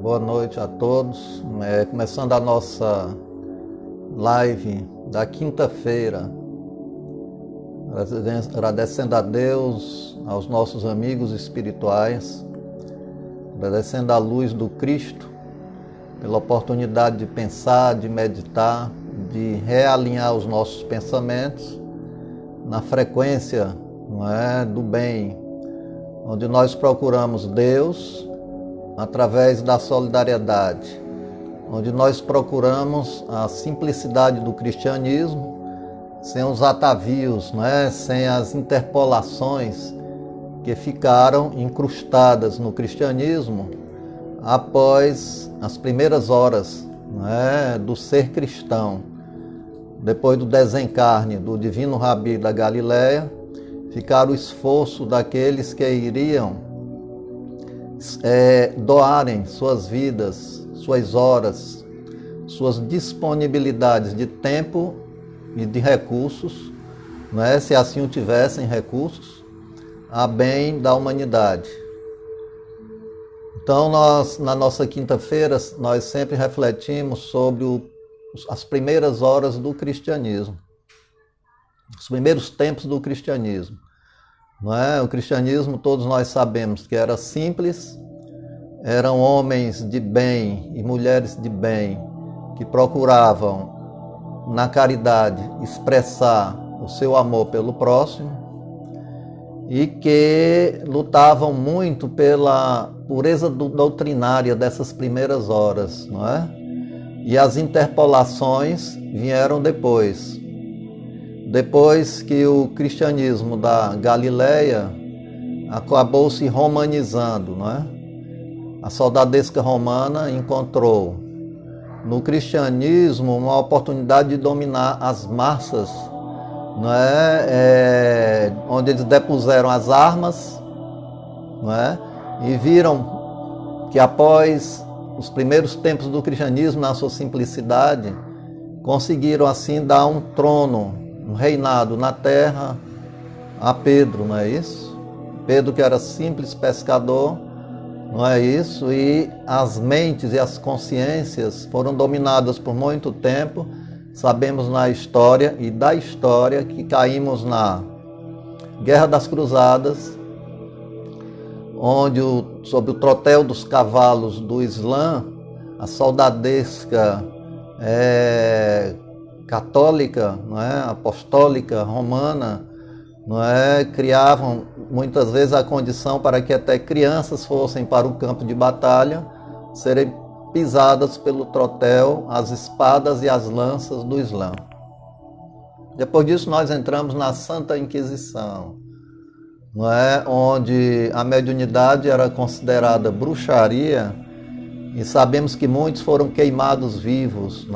Boa noite a todos. Começando a nossa live da quinta-feira, agradecendo a Deus, aos nossos amigos espirituais, agradecendo a luz do Cristo pela oportunidade de pensar, de meditar, de realinhar os nossos pensamentos na frequência, do bem, onde nós procuramos Deus através da solidariedade, onde nós procuramos a simplicidade do cristianismo, sem os atavios, sem as interpolações que ficaram incrustadas no cristianismo após as primeiras horas do ser cristão. Depois do desencarne do divino Rabi da Galileia, ficar o esforço daqueles que iriam doarem suas vidas, suas horas, suas disponibilidades de tempo e de recursos, se assim o tivessem recursos, a bem da humanidade. Então, na nossa quinta-feira, nós sempre refletimos sobre as primeiras horas do cristianismo, os primeiros tempos do cristianismo. O cristianismo, todos nós sabemos que era simples, eram homens de bem e mulheres de bem que procuravam, na caridade, expressar o seu amor pelo próximo e que lutavam muito pela pureza doutrinária dessas primeiras horas, E as interpolações vieram depois. Depois que o cristianismo da Galileia acabou se romanizando, A soldadesca romana encontrou no cristianismo uma oportunidade de dominar as massas, onde eles depuseram as armas, E viram que após os primeiros tempos do cristianismo, na sua simplicidade, conseguiram assim dar um trono, um reinado na terra a Pedro, não é isso? Pedro, que era simples pescador, não é isso? E as mentes e as consciências foram dominadas por muito tempo. Sabemos na história e da história que caímos na Guerra das Cruzadas, onde, sob o trotel dos cavalos do Islã, a soldadesca católica, apostólica, romana, criavam muitas vezes a condição para que até crianças fossem para o campo de batalha, serem pisadas pelo trotel, as espadas e as lanças do Islã. Depois disso nós entramos na Santa Inquisição, onde a mediunidade era considerada bruxaria. E sabemos que muitos foram queimados vivos,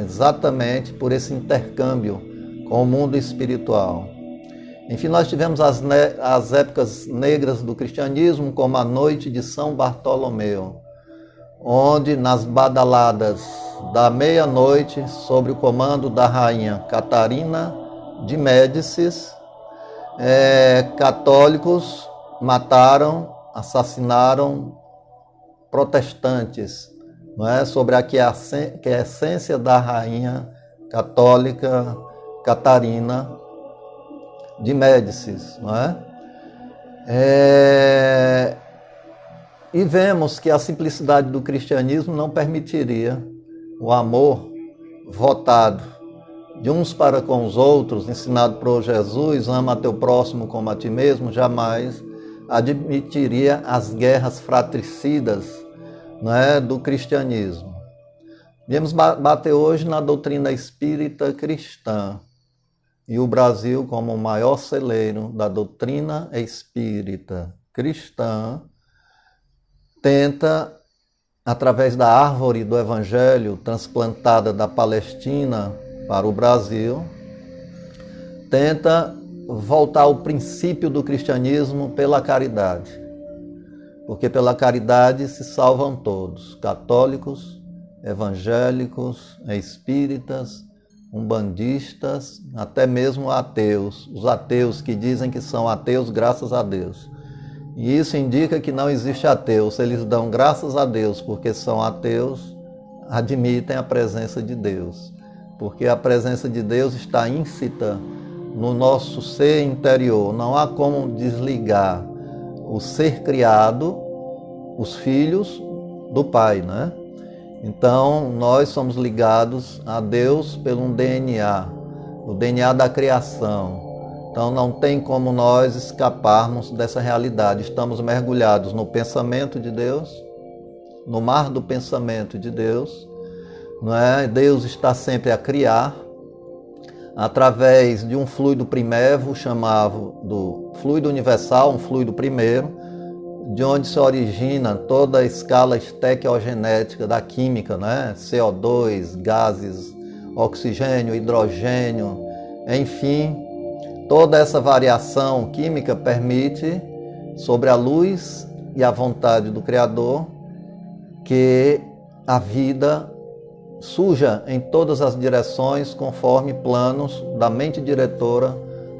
exatamente por esse intercâmbio com o mundo espiritual. Enfim, nós tivemos as épocas negras do cristianismo, como a noite de São Bartolomeu, onde nas badaladas da meia-noite, sob o comando da rainha Catarina de Médicis, católicos mataram, assassinaram protestantes, sobre que é a essência da rainha católica Catarina de Médicis, E vemos que a simplicidade do cristianismo não permitiria o amor votado de uns para com os outros, ensinado por Jesus, ama teu próximo como a ti mesmo, jamais admitiria as guerras fratricidas, do cristianismo. Viemos bater hoje na doutrina espírita cristã, e o Brasil, como o maior celeiro da doutrina espírita cristã, tenta, através da árvore do Evangelho transplantada da Palestina para o Brasil, tenta voltar ao princípio do cristianismo pela caridade. Porque pela caridade se salvam todos, católicos, evangélicos, espíritas, umbandistas, até mesmo ateus. Os ateus que dizem que são ateus graças a Deus. E isso indica que não existe ateus. Eles dão graças a Deus, porque são ateus, admitem a presença de Deus. Porque a presença de Deus está íncita no nosso ser interior. Não há como desligar o ser criado, os filhos, do Pai, né? Então, nós somos ligados a Deus pelo DNA, o DNA da criação. Então, não tem como nós escaparmos dessa realidade. Estamos mergulhados no pensamento de Deus, no mar do pensamento de Deus, não é? Deus está sempre a criar através de um fluido primevo, chamado do fluido universal, um fluido primeiro, de onde se origina toda a escala estequiogenética da química, né? CO2, gases, oxigênio, hidrogênio, enfim, toda essa variação química permite, sobre a luz e a vontade do Criador, que a vida surja em todas as direções conforme planos da mente diretora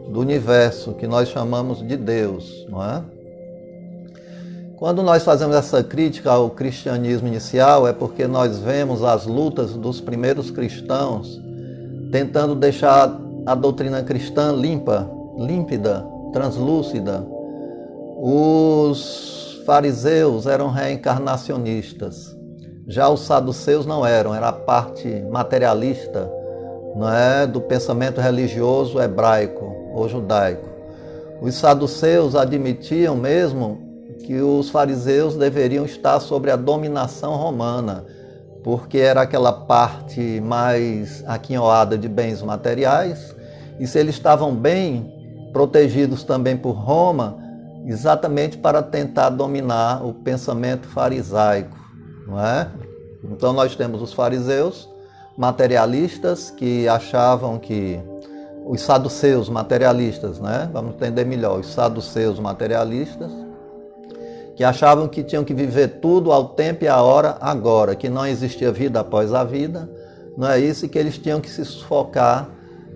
do universo, que nós chamamos de Deus, não é? Quando nós fazemos essa crítica ao cristianismo inicial, é porque nós vemos as lutas dos primeiros cristãos tentando deixar a doutrina cristã limpa, límpida, translúcida. Os fariseus eram reencarnacionistas, já os saduceus não eram, era a parte materialista, não é, do pensamento religioso hebraico ou judaico. Os saduceus admitiam mesmo que os fariseus deveriam estar sobre a dominação romana, porque era aquela parte mais aquinhoada de bens materiais, e se eles estavam bem protegidos também por Roma, exatamente para tentar dominar o pensamento farisaico, não é? Então nós temos os fariseus materialistas que achavam que os saduceus materialistas, né? Vamos entender melhor, os saduceus materialistas que achavam que tinham que viver tudo ao tempo e à hora agora, que não existia vida após a vida, não é isso, e que eles tinham que se sufocar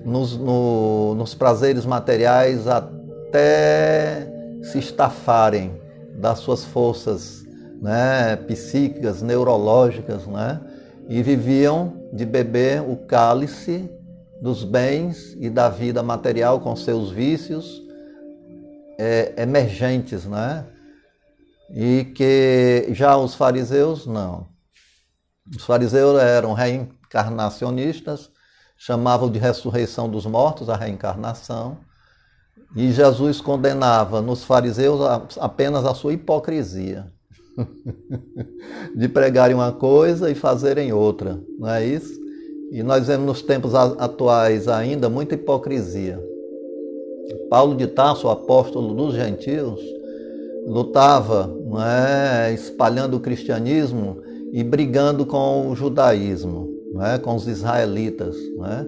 nos prazeres materiais até se estafarem das suas forças, né, psíquicas, neurológicas, né, e viviam de beber o cálice dos bens e da vida material com seus vícios emergentes, né? E que já os fariseus não. Os fariseus eram reencarnacionistas, chamavam de ressurreição dos mortos a reencarnação, e Jesus condenava nos fariseus apenas a sua hipocrisia, de pregarem uma coisa e fazerem outra, não é isso? E nós vemos nos tempos atuais ainda muita hipocrisia. Paulo de Tarso, o apóstolo dos gentios, lutava, não é, espalhando o cristianismo e brigando com o judaísmo, não é, com os israelitas, não é,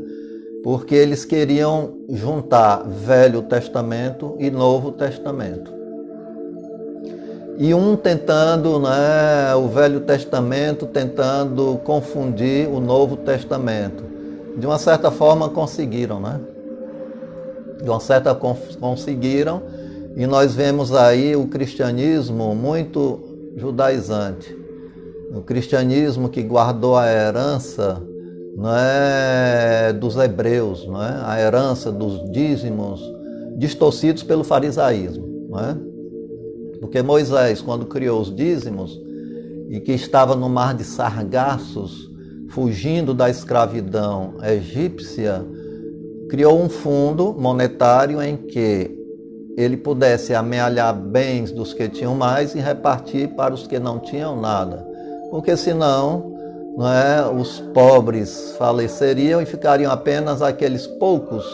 porque eles queriam juntar Velho Testamento e Novo Testamento. E um tentando, né, o Velho Testamento tentando confundir o Novo Testamento. De uma certa forma conseguiram, né? De uma certa conseguiram. E nós vemos aí o cristianismo muito judaizante. O cristianismo que guardou a herança, não é, dos hebreus, não é? A herança dos dízimos distorcidos pelo farisaísmo, não é? Porque Moisés, quando criou os dízimos e que estava no mar de Sargassos, fugindo da escravidão egípcia, criou um fundo monetário em que ele pudesse amealhar bens dos que tinham mais e repartir para os que não tinham nada. Porque senão, não é, os pobres faleceriam e ficariam apenas aqueles poucos,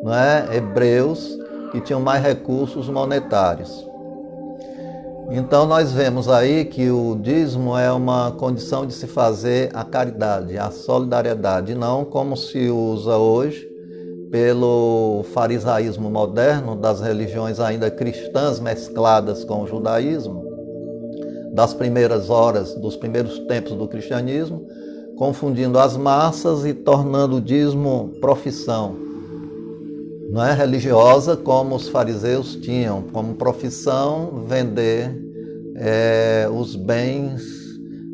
não é, hebreus que tinham mais recursos monetários. Então nós vemos aí que o dízimo é uma condição de se fazer a caridade, a solidariedade, não como se usa hoje pelo farisaísmo moderno, das religiões ainda cristãs mescladas com o judaísmo, das primeiras horas, dos primeiros tempos do cristianismo, confundindo as massas e tornando o dízimo profissão. não é religiosa, como os fariseus tinham como profissão vender os bens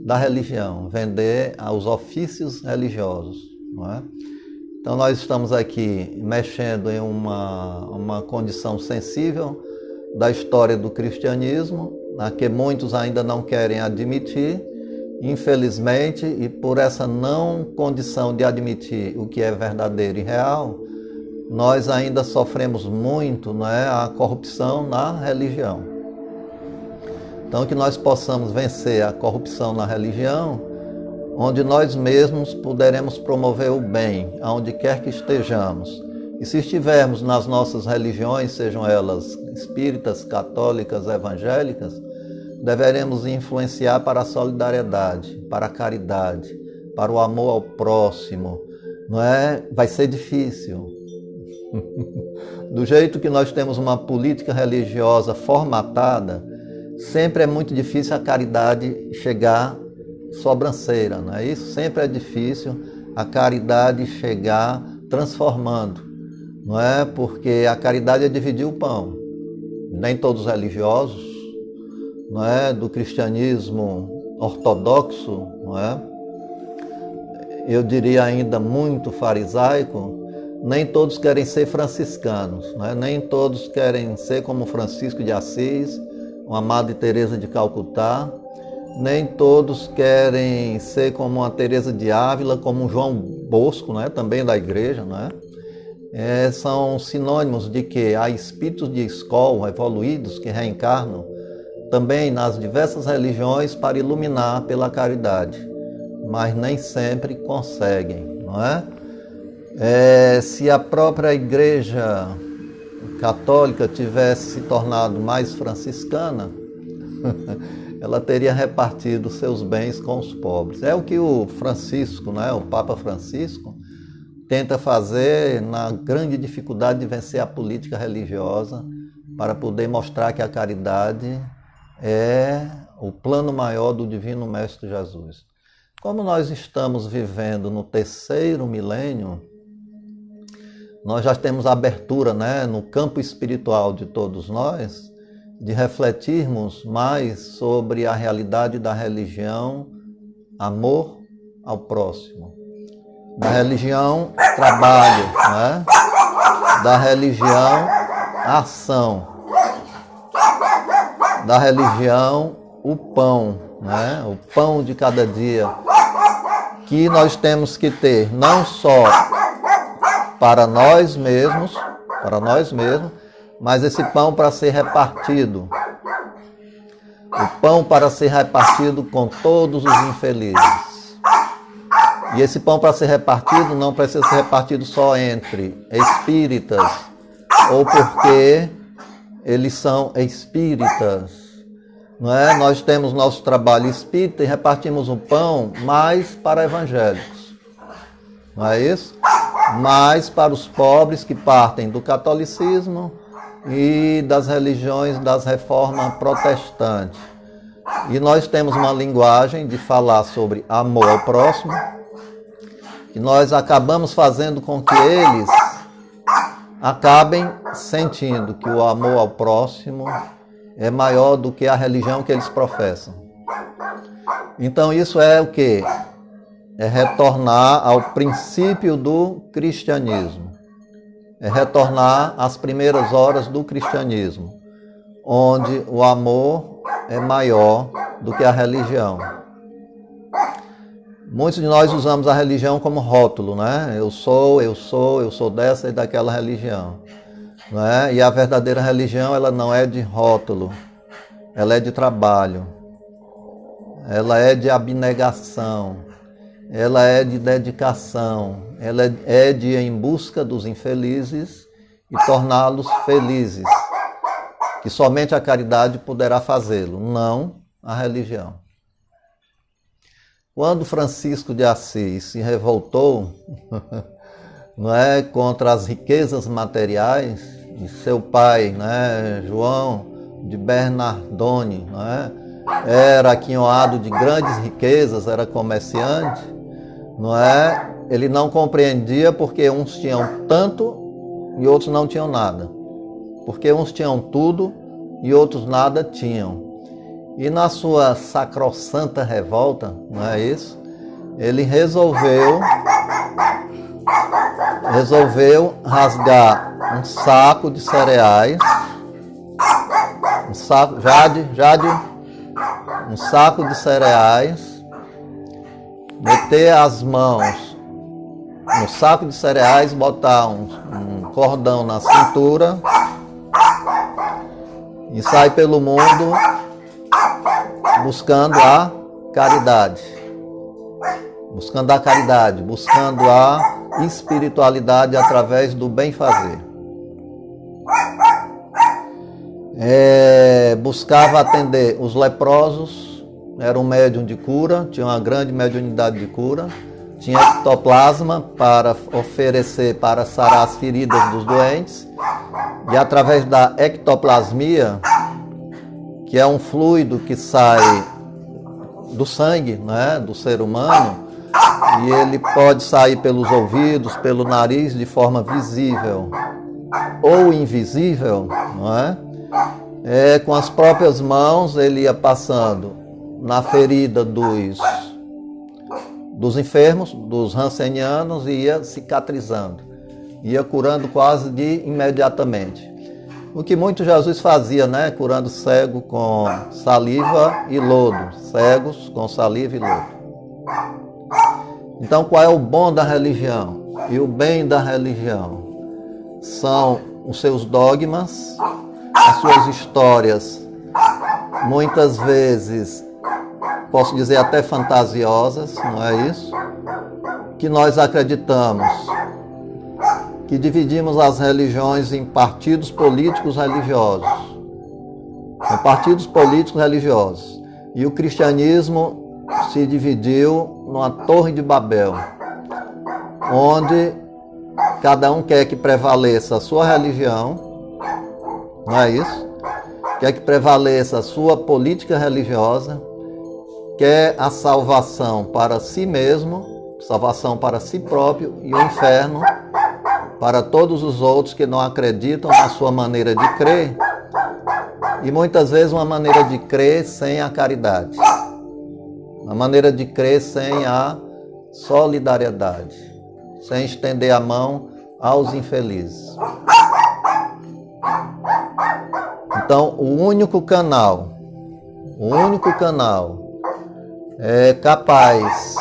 da religião, vender os ofícios religiosos, não é? Então nós estamos aqui mexendo em uma condição sensível da história do cristianismo, a que muitos ainda não querem admitir, infelizmente, e por essa não condição de admitir o que é verdadeiro e real, nós ainda sofremos muito, não é, a corrupção na religião. Então que nós possamos vencer a corrupção na religião, onde nós mesmos poderemos promover o bem, aonde quer que estejamos. E se estivermos nas nossas religiões, sejam elas espíritas, católicas, evangélicas, deveremos influenciar para a solidariedade, para a caridade, para o amor ao próximo. Não é? Vai ser difícil. Do jeito que nós temos uma política religiosa formatada, sempre é muito difícil a caridade chegar sobranceira, não é isso? Sempre é difícil a caridade chegar transformando, não é? Porque a caridade é dividir o pão. Nem todos os religiosos, não é, do cristianismo ortodoxo, não é? Eu diria ainda muito farisaico, nem todos querem ser franciscanos, não é? Nem todos querem ser como Francisco de Assis, uma Madre Teresa de Calcutá, nem todos querem ser como a Teresa de Ávila, como João Bosco, não é? Também da igreja, não é? São sinônimos de que há espíritos de escola evoluídos que reencarnam também nas diversas religiões para iluminar pela caridade, mas nem sempre conseguem, não é? Se a própria Igreja Católica tivesse se tornado mais franciscana, ela teria repartido seus bens com os pobres. É o que o Francisco, né, o Papa Francisco, tenta fazer na grande dificuldade de vencer a política religiosa para poder mostrar que a caridade é o plano maior do Divino Mestre Jesus. Como nós estamos vivendo no 3º milênio, nós já temos a abertura, né, no campo espiritual de todos nós, de refletirmos mais sobre a realidade da religião, amor ao próximo, da religião, trabalho, né, da religião, ação, da religião, o pão, né, o pão de cada dia, que nós temos que ter não só para nós mesmos, mas esse pão para ser repartido. O pão para ser repartido com todos os infelizes. E esse pão para ser repartido não precisa ser repartido só entre espíritas, ou porque eles são espíritas. Não é? Nós temos nosso trabalho espírita e repartimos o pão mais para evangélicos. Não é isso? Mais para os pobres que partem do catolicismo e das religiões das reformas protestantes. E nós temos uma linguagem de falar sobre amor ao próximo, e nós acabamos fazendo com que eles acabem sentindo que o amor ao próximo é maior do que a religião que eles professam. Então isso é o quê? É retornar ao princípio do cristianismo. É retornar às primeiras horas do cristianismo, onde o amor é maior do que a religião. Muitos de nós usamos a religião como rótulo, né? Eu sou dessa e daquela religião. Não é? E a verdadeira religião, ela não é de rótulo, ela é de trabalho, ela é de abnegação, ela é de dedicação, ela é de ir em busca dos infelizes e torná-los felizes, que somente a caridade poderá fazê-lo, não a religião. Quando Francisco de Assis se revoltou, não é, contra as riquezas materiais de seu pai, né, João de Bernardone, não é? Era aquinhoado de grandes riquezas, era comerciante, não é? Ele não compreendia porque uns tinham tanto e outros não tinham nada. Porque uns tinham tudo e outros nada tinham. E na sua sacrossanta revolta, não é isso? Ele resolveu rasgar um saco de cereais, um saco de cereais, meter as mãos no saco de cereais, botar um cordão na cintura e sair pelo mundo buscando a caridade, buscando a espiritualidade através do bem-fazer. Buscava atender os leprosos, era um médium de cura, tinha uma grande mediunidade de cura, tinha ectoplasma para oferecer para sarar as feridas dos doentes, e através da ectoplasmia, que é um fluido que sai do sangue, né, do ser humano, e ele pode sair pelos ouvidos, pelo nariz, de forma visível ou invisível, não é? Com as próprias mãos ele ia passando na ferida dos enfermos, dos rancenianos, e ia cicatrizando, ia curando quase de imediatamente. O que muito Jesus fazia, né? Curando cego com saliva e lodo, cegos com saliva e lodo. Então, qual é o bom da religião e o bem da religião? São os seus dogmas, as suas histórias, muitas vezes, posso dizer até fantasiosas, não é isso? Que nós acreditamos, que dividimos as religiões em partidos políticos religiosos. Em partidos políticos religiosos. E o cristianismo se dividiu numa torre de Babel, onde cada um quer que prevaleça a sua religião, não é isso? Quer que prevaleça a sua política religiosa, quer a salvação para si mesmo, salvação para si próprio, e o inferno para todos os outros que não acreditam na sua maneira de crer, e muitas vezes uma maneira de crer sem a caridade, uma maneira de crer sem a solidariedade, sem estender a mão aos infelizes. Então, o único canal capaz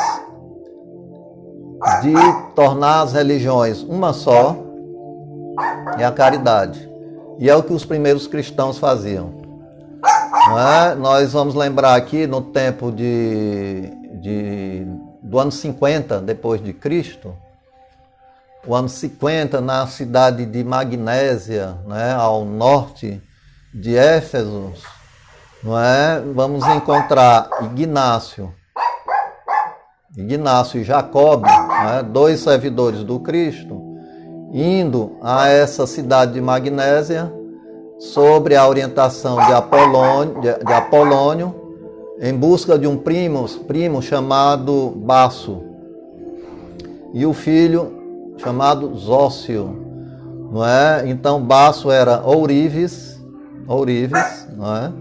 de tornar as religiões uma só é a caridade. E é o que os primeiros cristãos faziam. Não é? Nós vamos lembrar aqui no tempo do ano 50 depois de Cristo, o ano 50, na cidade de Magnésia, né, ao norte de Éfeso, não é? Vamos encontrar Ignácio e Jacob, né, dois servidores do Cristo, indo a essa cidade de Magnésia sobre a orientação de Apolônio, em busca de um primo chamado Basso e o filho chamado Zócio, não é? Então Basso era ourives, não é?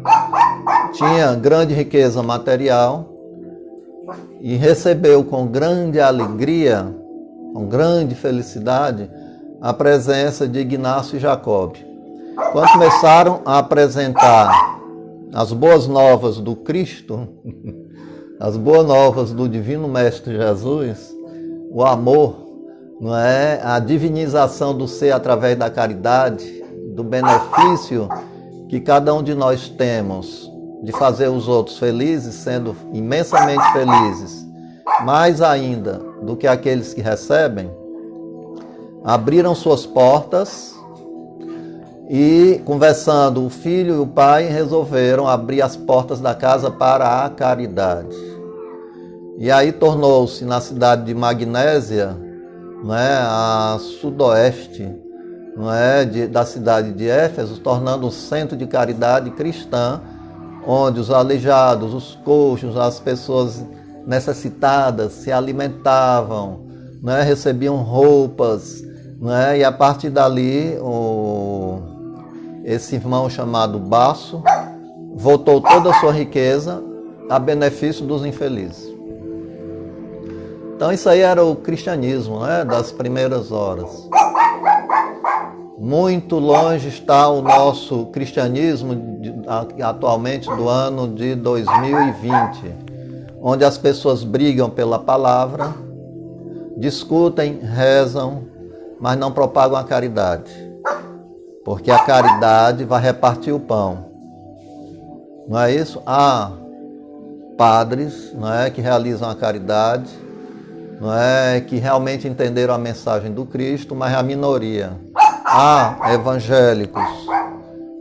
Tinha grande riqueza material e recebeu com grande alegria, com grande felicidade, a presença de Ignácio e Jacob. Quando começaram a apresentar as boas novas do Cristo, as boas novas do Divino Mestre Jesus, o amor, não é? A divinização do ser através da caridade, do benefício que cada um de nós temos de fazer os outros felizes, sendo imensamente felizes, mais ainda do que aqueles que recebem, abriram suas portas e, conversando, o filho e o pai resolveram abrir as portas da casa para a caridade. E aí tornou-se, na cidade de Magnésia, não é, a sudoeste, não é, da cidade de Éfeso, tornando um centro de caridade cristã, onde os aleijados, os coxos, as pessoas necessitadas se alimentavam, não é, recebiam roupas, né? E a partir dali, esse irmão chamado Basso voltou toda a sua riqueza a benefício dos infelizes. Então isso aí era o cristianismo, né? Das primeiras horas. Muito longe está o nosso cristianismo atualmente do ano de 2020, onde as pessoas brigam pela palavra, discutem, rezam, mas não propagam a caridade. Porque a caridade vai repartir o pão. Não é isso? Há padres, não é, que realizam a caridade, não é, que realmente entenderam a mensagem do Cristo, mas é a minoria. Há evangélicos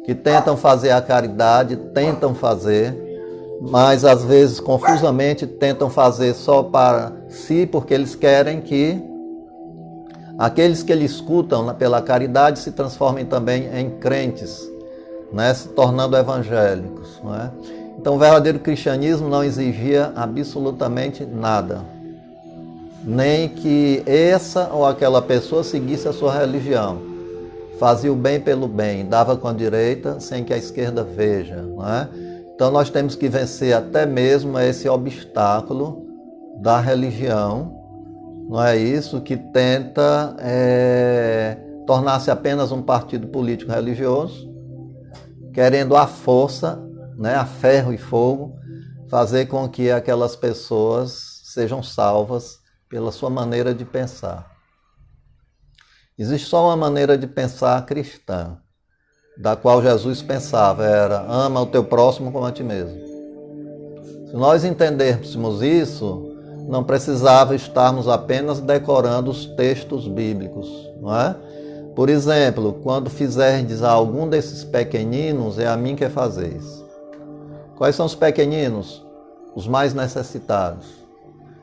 que tentam fazer a caridade, tentam fazer, mas às vezes confusamente tentam fazer só para si, porque eles querem que aqueles que lhe escutam pela caridade se transformem também em crentes, né, se tornando evangélicos. Não é? Então o verdadeiro cristianismo não exigia absolutamente nada, nem que essa ou aquela pessoa seguisse a sua religião. Fazia o bem pelo bem, dava com a direita sem que a esquerda veja. Não é? Então nós temos que vencer até mesmo esse obstáculo da religião, não é isso? Que tenta tornar-se apenas um partido político religioso, querendo à força, né, a ferro e fogo, fazer com que aquelas pessoas sejam salvas pela sua maneira de pensar. Existe só uma maneira de pensar cristã, da qual Jesus pensava, era ama o teu próximo como a ti mesmo. Se nós entendêssemos isso, não precisava estarmos apenas decorando os textos bíblicos, não é? Por exemplo, quando fizerdes a algum desses pequeninos, é a mim que fazeis. Quais são os pequeninos? Os mais necessitados.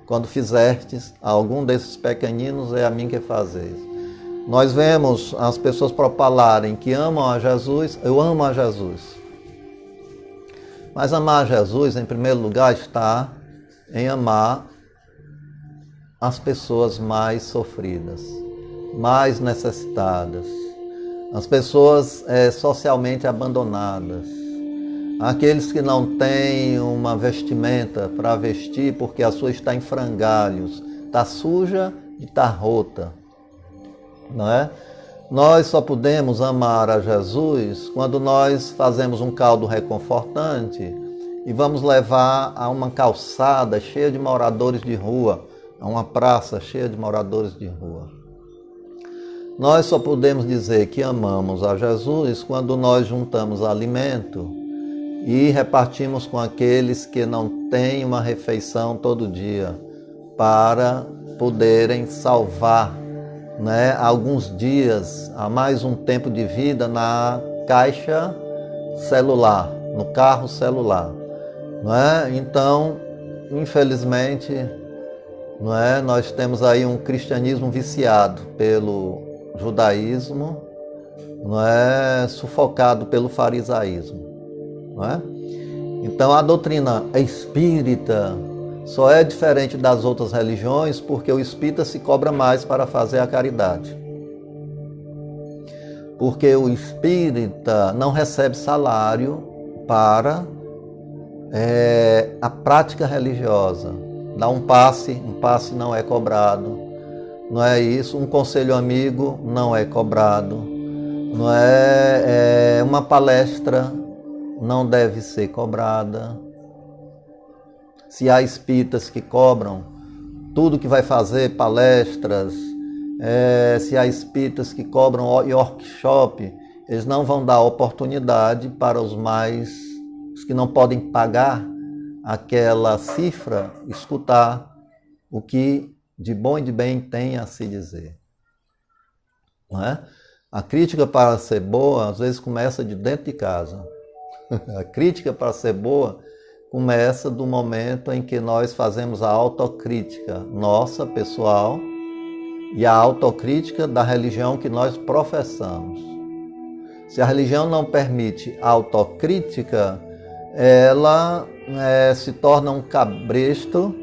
Quando fizerdes a algum desses pequeninos, é a mim que fazeis. Nós vemos as pessoas propalarem que amam a Jesus, eu amo a Jesus. Mas amar a Jesus, em primeiro lugar, está em amar as pessoas mais sofridas, mais necessitadas, as pessoas socialmente abandonadas, aqueles que não têm uma vestimenta para vestir porque a sua está em frangalhos, está suja e está rota. Não é? Nós só podemos amar a Jesus quando nós fazemos um caldo reconfortante e vamos levar a uma calçada cheia de moradores de rua, a uma praça cheia de moradores de rua. Nós só podemos dizer que amamos a Jesus quando nós juntamos alimento e repartimos com aqueles que não têm uma refeição todo dia, para poderem salvar, né, alguns dias, a mais um tempo de vida na caixa celular, no carro celular. Não é? Então, infelizmente, não é, nós temos aí um cristianismo viciado pelo judaísmo, não é, sufocado pelo farisaísmo. Não é? Então, a doutrina espírita só é diferente das outras religiões porque o espírita se cobra mais para fazer a caridade. Porque o espírita não recebe salário para a prática religiosa. Dá um passe não é cobrado. Não é isso? Um conselho amigo não é cobrado. Não é uma palestra não deve ser cobrada. Se há espíritas que cobram tudo que vai fazer, palestras, se há espíritas que cobram workshop, eles não vão dar oportunidade para os que não podem pagar aquela cifra, escutar o que de bom e de bem tem a se dizer. Não é? A crítica para ser boa, às vezes começa de dentro de casa. A crítica para ser boa começa do momento em que nós fazemos a autocrítica nossa, pessoal, e a autocrítica da religião que nós professamos. Se a religião não permite autocrítica, ela se torna um cabresto,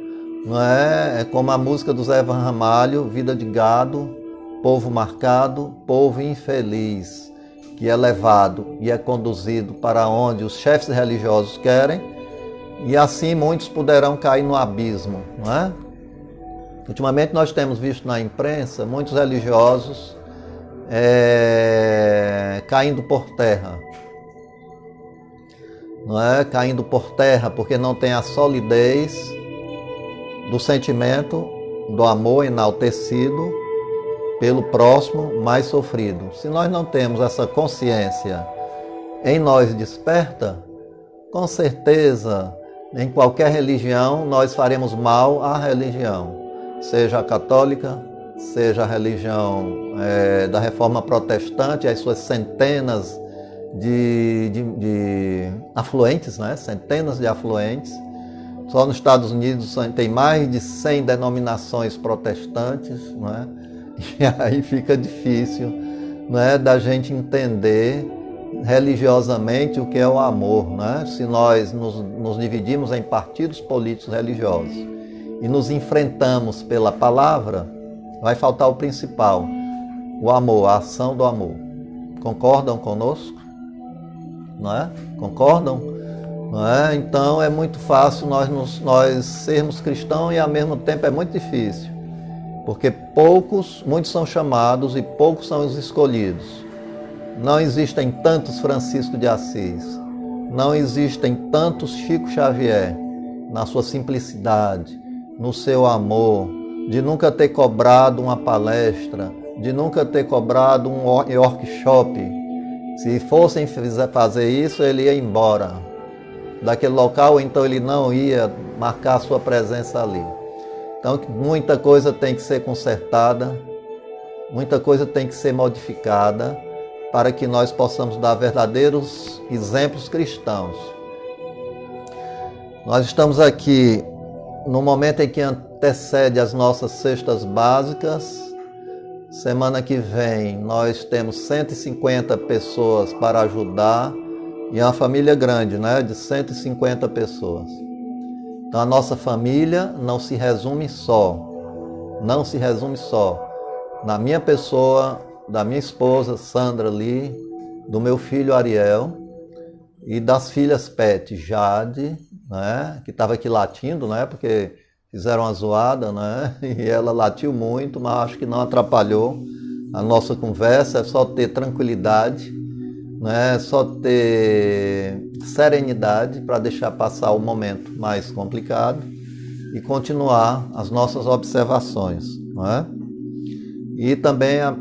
não é? É como a música do Zé Ramalho, Vida de Gado, povo marcado, povo infeliz, que é levado e é conduzido para onde os chefes religiosos querem, e assim muitos poderão cair no abismo, não é? Ultimamente nós temos visto na imprensa muitos religiosos caindo por terra, não é? Caindo por terra porque não tem a solidez do sentimento do amor enaltecido pelo próximo mais sofrido. Se nós não temos essa consciência em nós desperta, com certeza, em qualquer religião, nós faremos mal à religião, seja a católica, seja a religião da Reforma Protestante, as suas centenas de afluentes, né? Centenas de afluentes. Só nos Estados Unidos tem mais de 100 denominações protestantes, não é? E aí fica difícil, não é, da gente entender religiosamente o que é o amor, né? Se nós nos dividimos em partidos políticos religiosos e nos enfrentamos pela palavra, vai faltar o principal, o amor, a ação do amor. Concordam conosco? Não é? Concordam? Não é? Então é muito fácil nós sermos cristãos e ao mesmo tempo é muito difícil, porque muitos são chamados e poucos são os escolhidos. Não existem tantos Francisco de Assis, não existem tantos Chico Xavier, na sua simplicidade, no seu amor, de nunca ter cobrado uma palestra, de nunca ter cobrado um workshop. Se fossem fazer isso, ele ia embora daquele local, então ele não ia marcar a sua presença ali. Então muita coisa tem que ser consertada, muita coisa tem que ser modificada, para que nós possamos dar verdadeiros exemplos cristãos. Nós estamos aqui no momento em que antecede as nossas cestas básicas. Semana que vem nós temos 150 pessoas para ajudar, e é uma família grande, né? De 150 pessoas. Então a nossa família não se resume só na minha pessoa, da minha esposa Sandra Lee, do meu filho Ariel e das filhas Pet, Jade, né, que estava aqui latindo, né, porque fizeram uma zoada, né, e ela latiu muito, mas acho que não atrapalhou a nossa conversa. É só ter tranquilidade, né, só ter serenidade para deixar passar o momento mais complicado e continuar as nossas observações, não é? E também a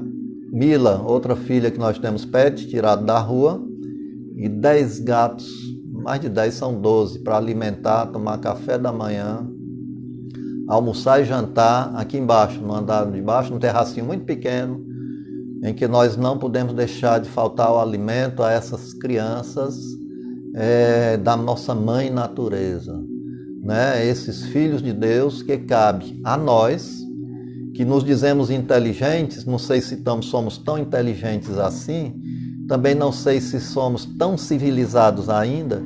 Mila, outra filha que nós temos, Pet, tirado da rua, e 10 gatos, mais de 10, são 12, para alimentar, tomar café da manhã, almoçar e jantar aqui embaixo, no andar de baixo, num terracinho muito pequeno, em que nós não podemos deixar de faltar o alimento a essas crianças da nossa mãe natureza, né? Esses filhos de Deus que cabe a nós, que nos dizemos inteligentes. Não sei se somos tão inteligentes assim, também não sei se somos tão civilizados ainda,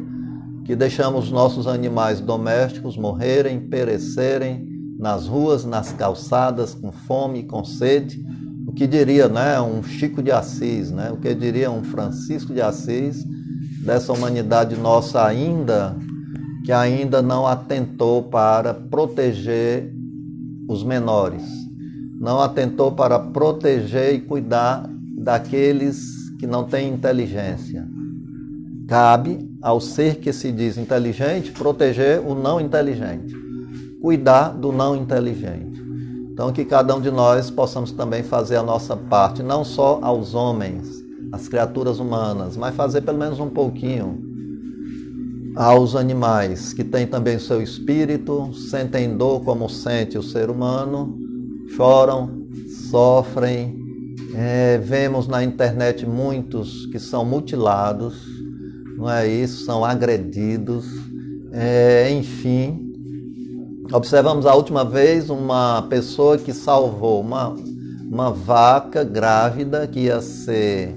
que deixamos nossos animais domésticos morrerem, perecerem nas ruas, nas calçadas, com fome, com sede. O que diria, né, um Chico de Assis, né? O que diria um Francisco de Assis dessa humanidade nossa ainda, que ainda não atentou para proteger os menores, não atentou para proteger e cuidar daqueles que não têm inteligência. Cabe ao ser que se diz inteligente proteger o não inteligente, cuidar do não inteligente. Então que cada um de nós possamos também fazer a nossa parte, não só aos homens, às criaturas humanas, mas fazer pelo menos um pouquinho aos animais, que têm também seu espírito, sentem dor como sente o ser humano, choram, sofrem. Vemos na internet muitos que são mutilados, não é isso? São agredidos, enfim. Observamos a última vez uma pessoa que salvou uma vaca grávida que ia ser,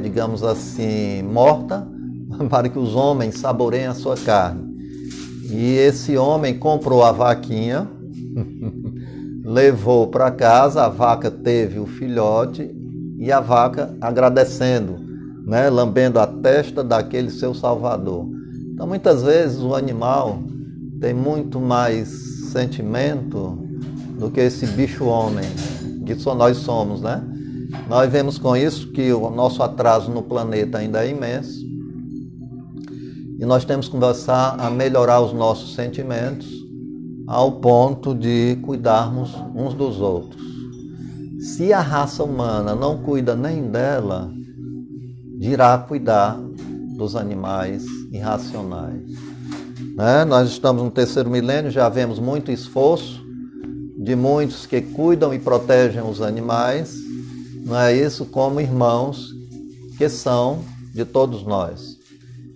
digamos assim, morta, para que os homens saboreiem a sua carne. E esse homem comprou a vaquinha, levou para casa, a vaca teve o filhote e a vaca agradecendo, né, lambendo a testa daquele seu salvador. Então, muitas vezes o animal tem muito mais sentimento do que esse bicho homem, que só nós somos, né? Nós vemos com isso que o nosso atraso no planeta ainda é imenso e nós temos que começar a melhorar os nossos sentimentos ao ponto de cuidarmos uns dos outros. Se a raça humana não cuida nem dela, dirá cuidar dos animais irracionais. Né? Nós estamos no 3º milênio, já vemos muito esforço de muitos que cuidam e protegem os animais, não é isso? Como irmãos que são de todos nós.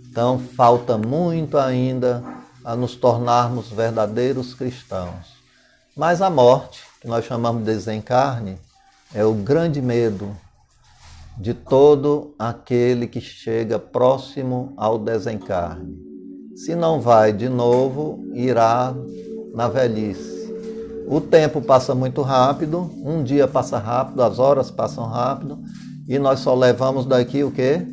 Então falta muito ainda a nos tornarmos verdadeiros cristãos. Mas a morte, que nós chamamos de desencarne, é o grande medo de todo aquele que chega próximo ao desencarne. Se não vai de novo, irá na velhice. O tempo passa muito rápido, um dia passa rápido, as horas passam rápido, e nós só levamos daqui o quê?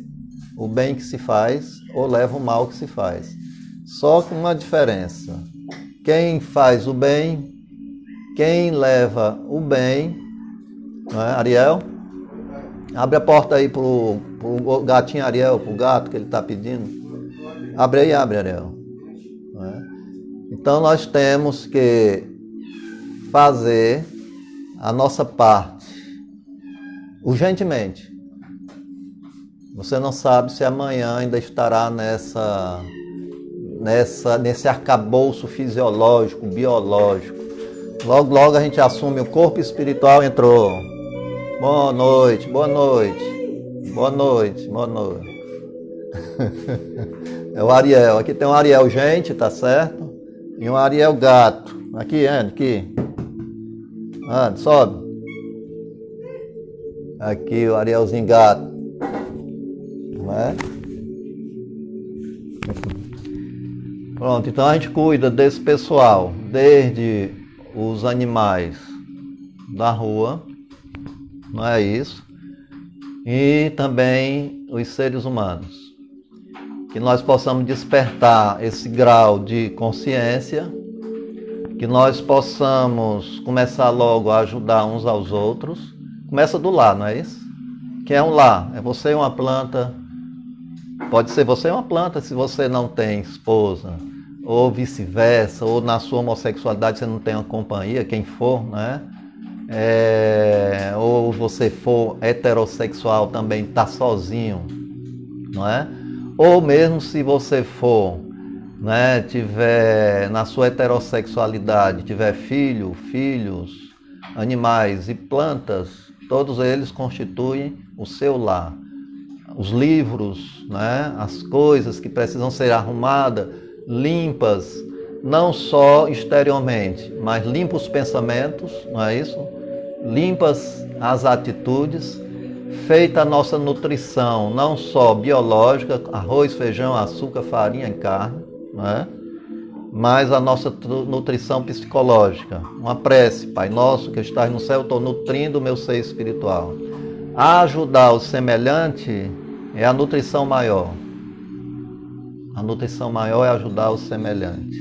O bem que se faz, ou leva o mal que se faz. Só com uma diferença. Quem faz o bem, quem leva o bem, não é? Ariel? Abre a porta aí pro gatinho Ariel, pro gato que ele está pedindo. Abre aí, abre, Ariel. Não é? Então nós temos que fazer a nossa parte urgentemente. Você não sabe se amanhã ainda estará nesse arcabouço fisiológico, biológico. Logo, logo a gente assume o corpo espiritual, entrou. Boa noite, boa noite, boa noite, boa noite. É o Ariel, aqui tem um Ariel gente, tá certo? E um Ariel gato. Aqui, Andy, aqui. Ah, sobe. Aqui o Arielzinho gato. Não é? Pronto, então a gente cuida desse pessoal, desde os animais da rua, não é isso? E também os seres humanos. Que nós possamos despertar esse grau de consciência, que nós possamos começar logo a ajudar uns aos outros. Começa do lar, não é isso? Que é um lar, é você uma planta. Pode ser você uma planta se você não tem esposa, ou vice-versa, ou na sua homossexualidade você não tem uma companhia, quem for, né? Ou você for heterossexual também está sozinho, não é? Ou mesmo se você for, né, tiver na sua heterossexualidade, tiver filhos, animais e plantas, todos eles constituem o seu lar. Os livros, né, as coisas que precisam ser arrumadas, limpas, não só exteriormente, mas limpa os pensamentos, não é isso? Limpas as atitudes, feita a nossa nutrição, não só biológica, arroz, feijão, açúcar, farinha e carne, não é? Mas a nossa nutrição psicológica. Uma prece, Pai Nosso que estás no céu, estou nutrindo o meu ser espiritual. Ajudar o semelhante é a nutrição maior. A nutrição maior é ajudar o semelhante.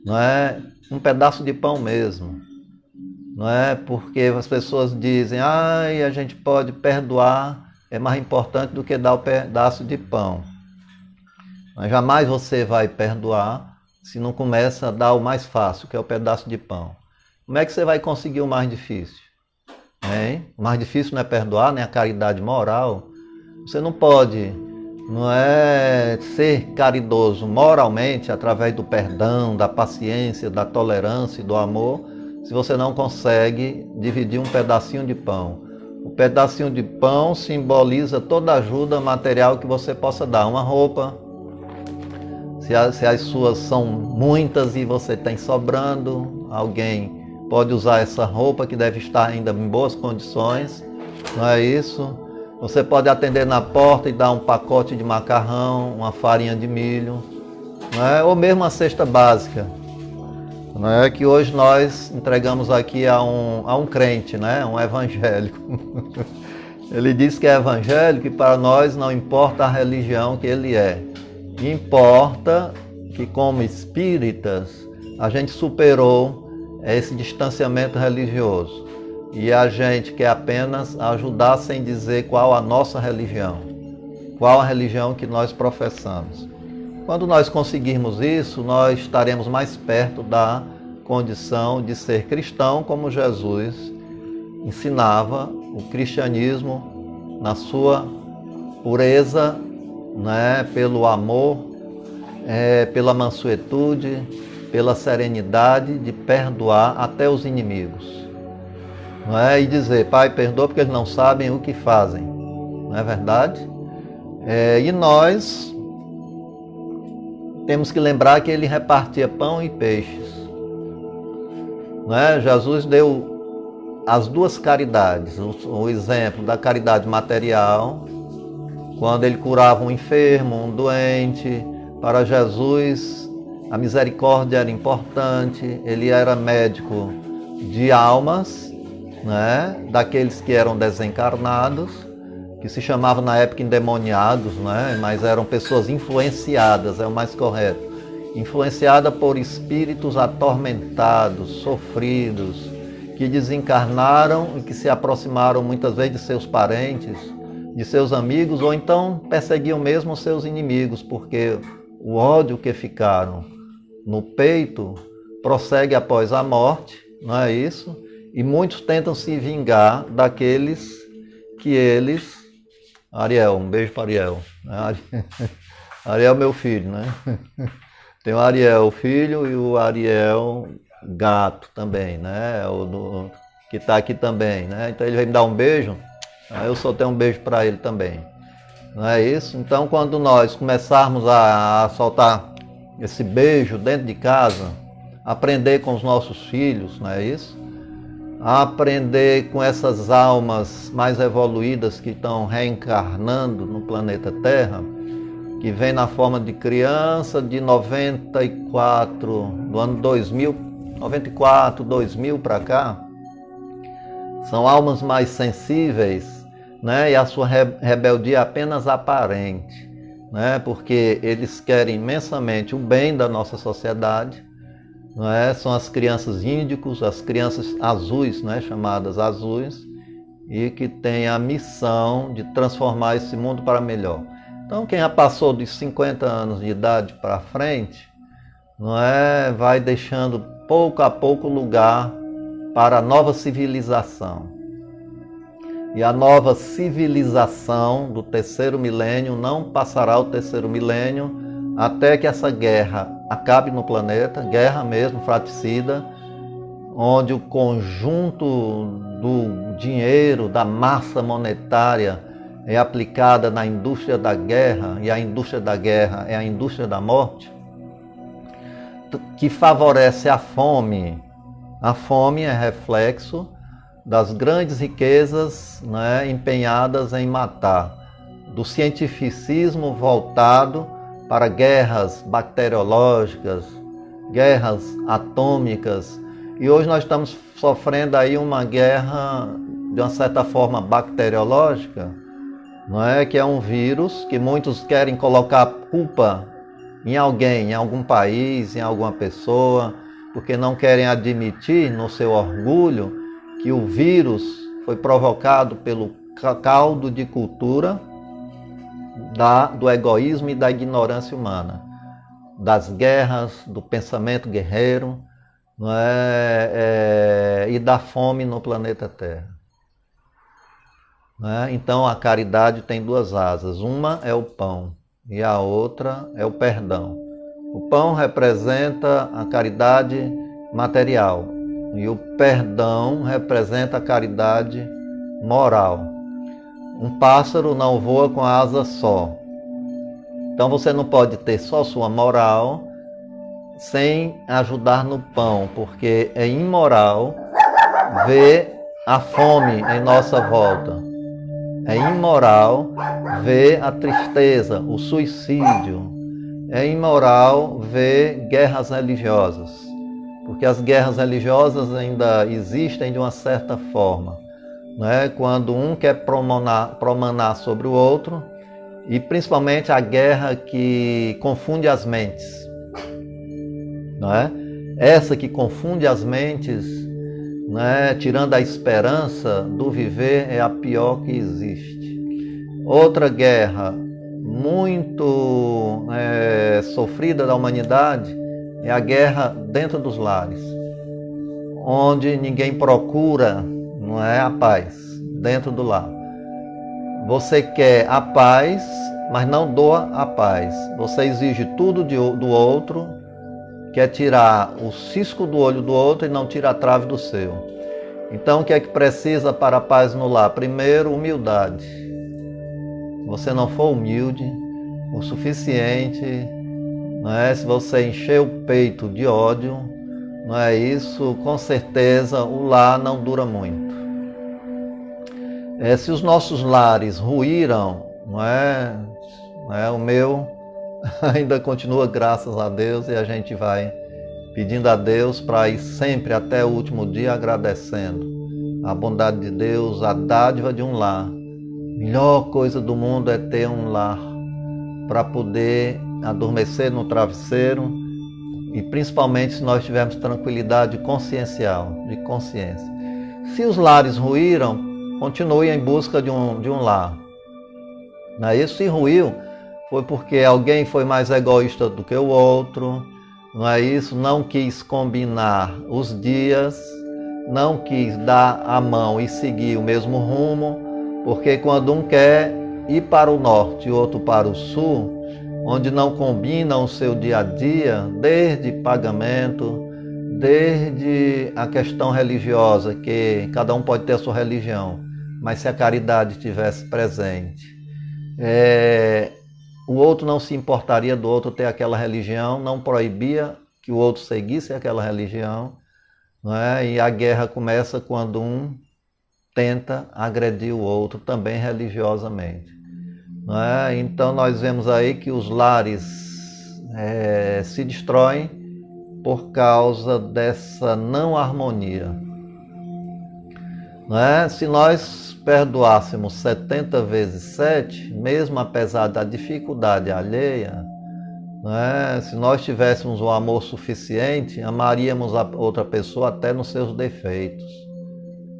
Não é um pedaço de pão mesmo. Não é porque as pessoas dizem, a gente pode perdoar, é mais importante do que dar o pedaço de pão. Mas jamais você vai perdoar se não começa a dar o mais fácil, que é o pedaço de pão. Como é que você vai conseguir o mais difícil? Hein? O mais difícil não é perdoar, nem a caridade moral. Você não pode, não é, ser caridoso moralmente através do perdão, da paciência, da tolerância e do amor, se você não consegue dividir um pedacinho de pão. O pedacinho de pão simboliza toda ajuda material que você possa dar. Uma roupa, se as suas são muitas e você tem sobrando, alguém pode usar essa roupa que deve estar ainda em boas condições, não é isso? Você pode atender na porta e dar um pacote de macarrão, uma farinha de milho, não é? Ou mesmo uma cesta básica. Não é que hoje nós entregamos aqui a um crente, né? Um evangélico. Ele diz que é evangélico e para nós não importa a religião que ele é. Importa que como espíritas a gente superou esse distanciamento religioso. E a gente quer apenas ajudar sem dizer qual a nossa religião. Qual a religião que nós professamos. Quando nós conseguirmos isso, nós estaremos mais perto da condição de ser cristão, como Jesus ensinava o cristianismo na sua pureza, né, pelo amor, pela mansuetude, pela serenidade de perdoar até os inimigos. Não é? E dizer, Pai, perdoa porque eles não sabem o que fazem. Não é verdade? E nós temos que lembrar que ele repartia pão e peixes. Não é? Jesus deu as duas caridades, o exemplo da caridade material, quando ele curava um enfermo, um doente. Para Jesus, a misericórdia era importante, ele era médico de almas, né? Daqueles que eram desencarnados, que se chamavam na época endemoniados, né? Mas eram pessoas influenciadas, é o mais correto. Influenciada por espíritos atormentados, sofridos, que desencarnaram e que se aproximaram muitas vezes de seus parentes, de seus amigos, ou então perseguiam mesmo os seus inimigos, porque o ódio que ficaram no peito prossegue após a morte, não é isso? E muitos tentam se vingar daqueles que eles... Ariel, um beijo para Ariel. Ariel, meu filho, né? Tem o Ariel, o filho, e o Ariel, gato também, né? Que está aqui também, né? Então ele vai me dar um beijo, aí eu só tenho um beijo para ele também. Não é isso? Então quando nós começarmos a soltar esse beijo dentro de casa, aprender com os nossos filhos, não é isso? Aprender com essas almas mais evoluídas que estão reencarnando no planeta Terra, que vem na forma de criança de 94, do ano 2000, 94, 2000 para cá, são almas mais sensíveis, né? E a sua rebeldia é apenas aparente, né? Porque eles querem imensamente o bem da nossa sociedade, não é? São as crianças índicos, as crianças azuis, né? Chamadas azuis, e que têm a missão de transformar esse mundo para melhor. Então, quem já passou de 50 anos de idade para frente, não é, vai deixando pouco a pouco lugar para a nova civilização. E a nova civilização do terceiro milênio não passará o terceiro milênio até que essa guerra acabe no planeta, guerra mesmo, fratricida, onde o conjunto do dinheiro, da massa monetária é aplicada na indústria da guerra, e a indústria da guerra é a indústria da morte, que favorece a fome. A fome é reflexo das grandes riquezas, né, empenhadas em matar, do cientificismo voltado para guerras bacteriológicas, guerras atômicas. E hoje nós estamos sofrendo aí uma guerra, de uma certa forma, bacteriológica, não é? Que é um vírus que muitos querem colocar culpa em alguém, em algum país, em alguma pessoa, porque não querem admitir no seu orgulho que o vírus foi provocado pelo caldo de cultura do egoísmo e da ignorância humana, das guerras, do pensamento guerreiro, não é? E da fome no planeta Terra. Né? Então a caridade tem duas asas, uma é o pão e a outra é o perdão. O pão representa a caridade material e o perdão representa a caridade moral. Um pássaro não voa com a asa só, então você não pode ter só sua moral sem ajudar no pão, porque é imoral ver a fome em nossa volta. É imoral ver a tristeza, o suicídio. É imoral ver guerras religiosas. porque as guerras religiosas ainda existem de uma certa forma, né? Quando um quer promanar sobre o outro, e principalmente a guerra que confunde as mentes, não é? Essa que confunde as mentes, né? Tirando a esperança do viver, é a pior que existe. Outra guerra muito sofrida da humanidade é a guerra dentro dos lares, onde ninguém procura, não é, a paz dentro do lar. Você quer a paz, mas não doa a paz. Você exige tudo do outro, quer tirar o cisco do olho do outro e não tira a trave do seu. Então, o que é que precisa para a paz no lar? Primeiro, humildade. Se você não for humilde o suficiente, não é? Se você encher o peito de ódio, não é isso? Com certeza o lar não dura muito. Se os nossos lares ruíram, não é? O meu ainda continua, graças a Deus, e a gente vai pedindo a Deus para ir sempre até o último dia agradecendo a bondade de Deus, a dádiva de um lar. A melhor coisa do mundo é ter um lar para poder adormecer no travesseiro, e principalmente se nós tivermos tranquilidade consciencial, de consciência. Se os lares ruíram, continue em busca de um lar. Não é isso? Se ruiu, foi porque alguém foi mais egoísta do que o outro, não é isso? Não quis combinar os dias, não quis dar a mão e seguir o mesmo rumo, porque quando um quer ir para o norte e outro para o sul, onde não combinam o seu dia a dia, desde pagamento, desde a questão religiosa, que cada um pode ter a sua religião, mas se a caridade estivesse presente, o outro não se importaria do outro ter aquela religião, não proibia que o outro seguisse aquela religião, não é? E a guerra começa quando um tenta agredir o outro também religiosamente, não é? Então nós vemos aí que os lares se destroem por causa dessa não harmonia, não é? Se nós perdoássemos 70 vezes 7, mesmo apesar da dificuldade alheia, não é? Se nós tivéssemos o amor suficiente, amaríamos a outra pessoa até nos seus defeitos,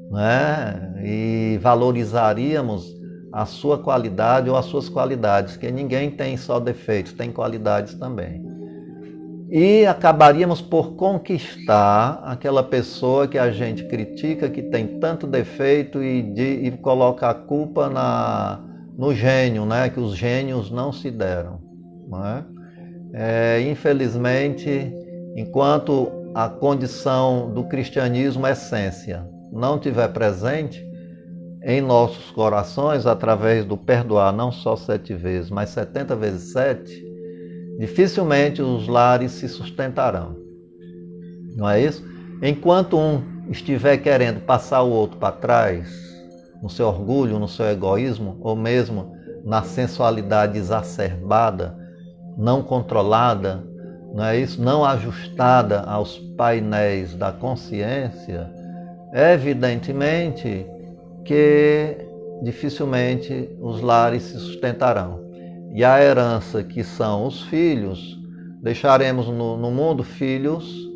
não é? E valorizaríamos a sua qualidade ou as suas qualidades, que ninguém tem só defeitos, tem qualidades também. E acabaríamos por conquistar aquela pessoa que a gente critica, que tem tanto defeito, e coloca a culpa no gênio, né? Que os gênios não se deram, não é? Infelizmente, enquanto a condição do cristianismo, a essência, não estiver presente em nossos corações, através do perdoar não só 7 vezes, mas 70 vezes 7, dificilmente os lares se sustentarão. Não é isso? Enquanto um estiver querendo passar o outro para trás, no seu orgulho, no seu egoísmo, ou mesmo na sensualidade exacerbada, não controlada, não é isso? Não ajustada aos painéis da consciência, evidentemente que dificilmente os lares se sustentarão. E a herança, que são os filhos, deixaremos no mundo filhos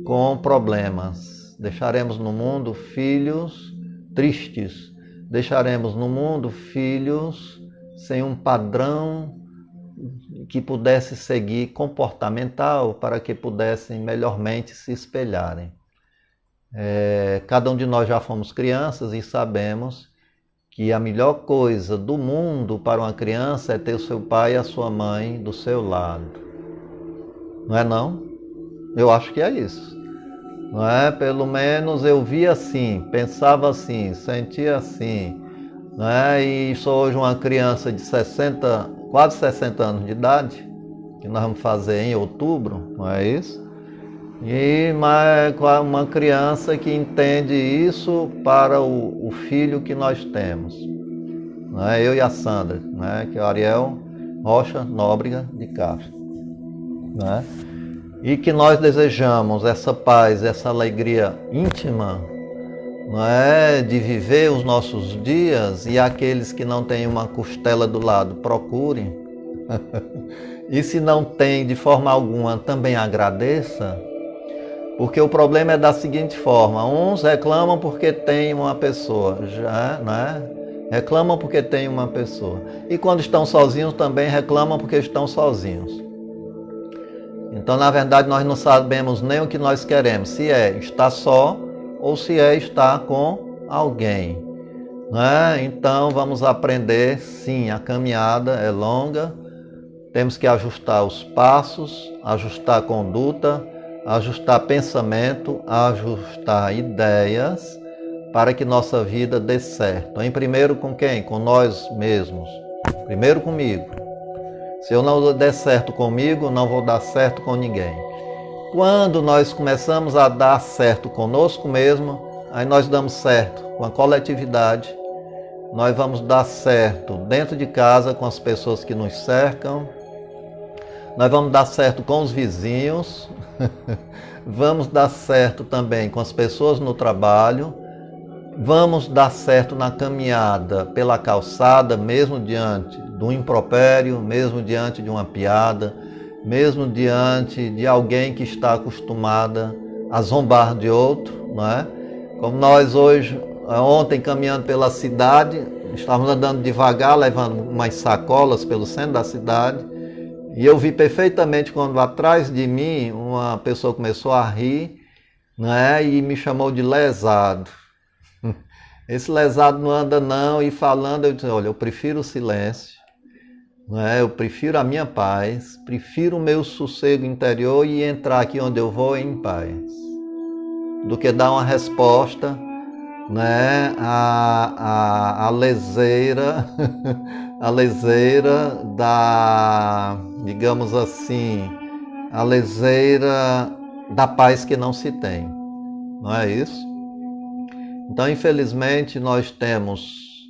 com problemas, deixaremos no mundo filhos tristes, deixaremos no mundo filhos sem um padrão que pudesse seguir comportamental, para que pudessem melhormente se espelharem. Cada um de nós já fomos crianças e sabemos que a melhor coisa do mundo para uma criança é ter o seu pai e a sua mãe do seu lado. Não é não? Eu acho que é isso. Não é? Pelo menos eu via assim, pensava assim, sentia assim. Não é? E sou hoje uma criança de quase 60 anos de idade, que nós vamos fazer em outubro, não é isso? E uma criança que entende isso para o filho que nós temos, né? Eu e a Sandra, né? Que é o Ariel Rocha Nóbrega de Castro, né? e que nós desejamos essa paz, essa alegria íntima, não é, de viver os nossos dias, e aqueles que não têm uma costela do lado, procurem. E se não tem de forma alguma, também agradeça, porque o problema é da seguinte forma: uns reclamam porque tem uma pessoa, já, né? Reclamam porque tem uma pessoa, e quando estão sozinhos também reclamam porque estão sozinhos. Então, na verdade, nós não sabemos nem o que nós queremos, se é estar só ou se é estar com alguém, né? Então, vamos aprender, sim, a caminhada é longa, temos que ajustar os passos, ajustar a conduta, ajustar pensamento, ajustar ideias, para que nossa vida dê certo. Em primeiro com quem? Com nós mesmos. Primeiro comigo. Se eu não der certo comigo, não vou dar certo com ninguém. Quando nós começamos a dar certo conosco mesmo, aí nós damos certo com a coletividade, nós vamos dar certo dentro de casa com as pessoas que nos cercam, nós vamos dar certo com os vizinhos, vamos dar certo também com as pessoas no trabalho, vamos dar certo na caminhada pela calçada, mesmo diante de um impropério, mesmo diante de uma piada, mesmo diante de alguém que está acostumada a zombar de outro, não é? Como nós hoje, ontem caminhando pela cidade, estávamos andando devagar, levando umas sacolas pelo centro da cidade, e eu vi perfeitamente quando atrás de mim uma pessoa começou a rir, não é? E me chamou de lesado. Esse lesado não anda não, e falando, eu disse: olha, eu prefiro o silêncio, não é? Eu prefiro a minha paz, prefiro o meu sossego interior e entrar aqui onde eu vou em paz, do que dar uma resposta, né, a leseira, a leseira da, digamos assim, a leseira da paz que não se tem, não é isso? Então, infelizmente, nós temos,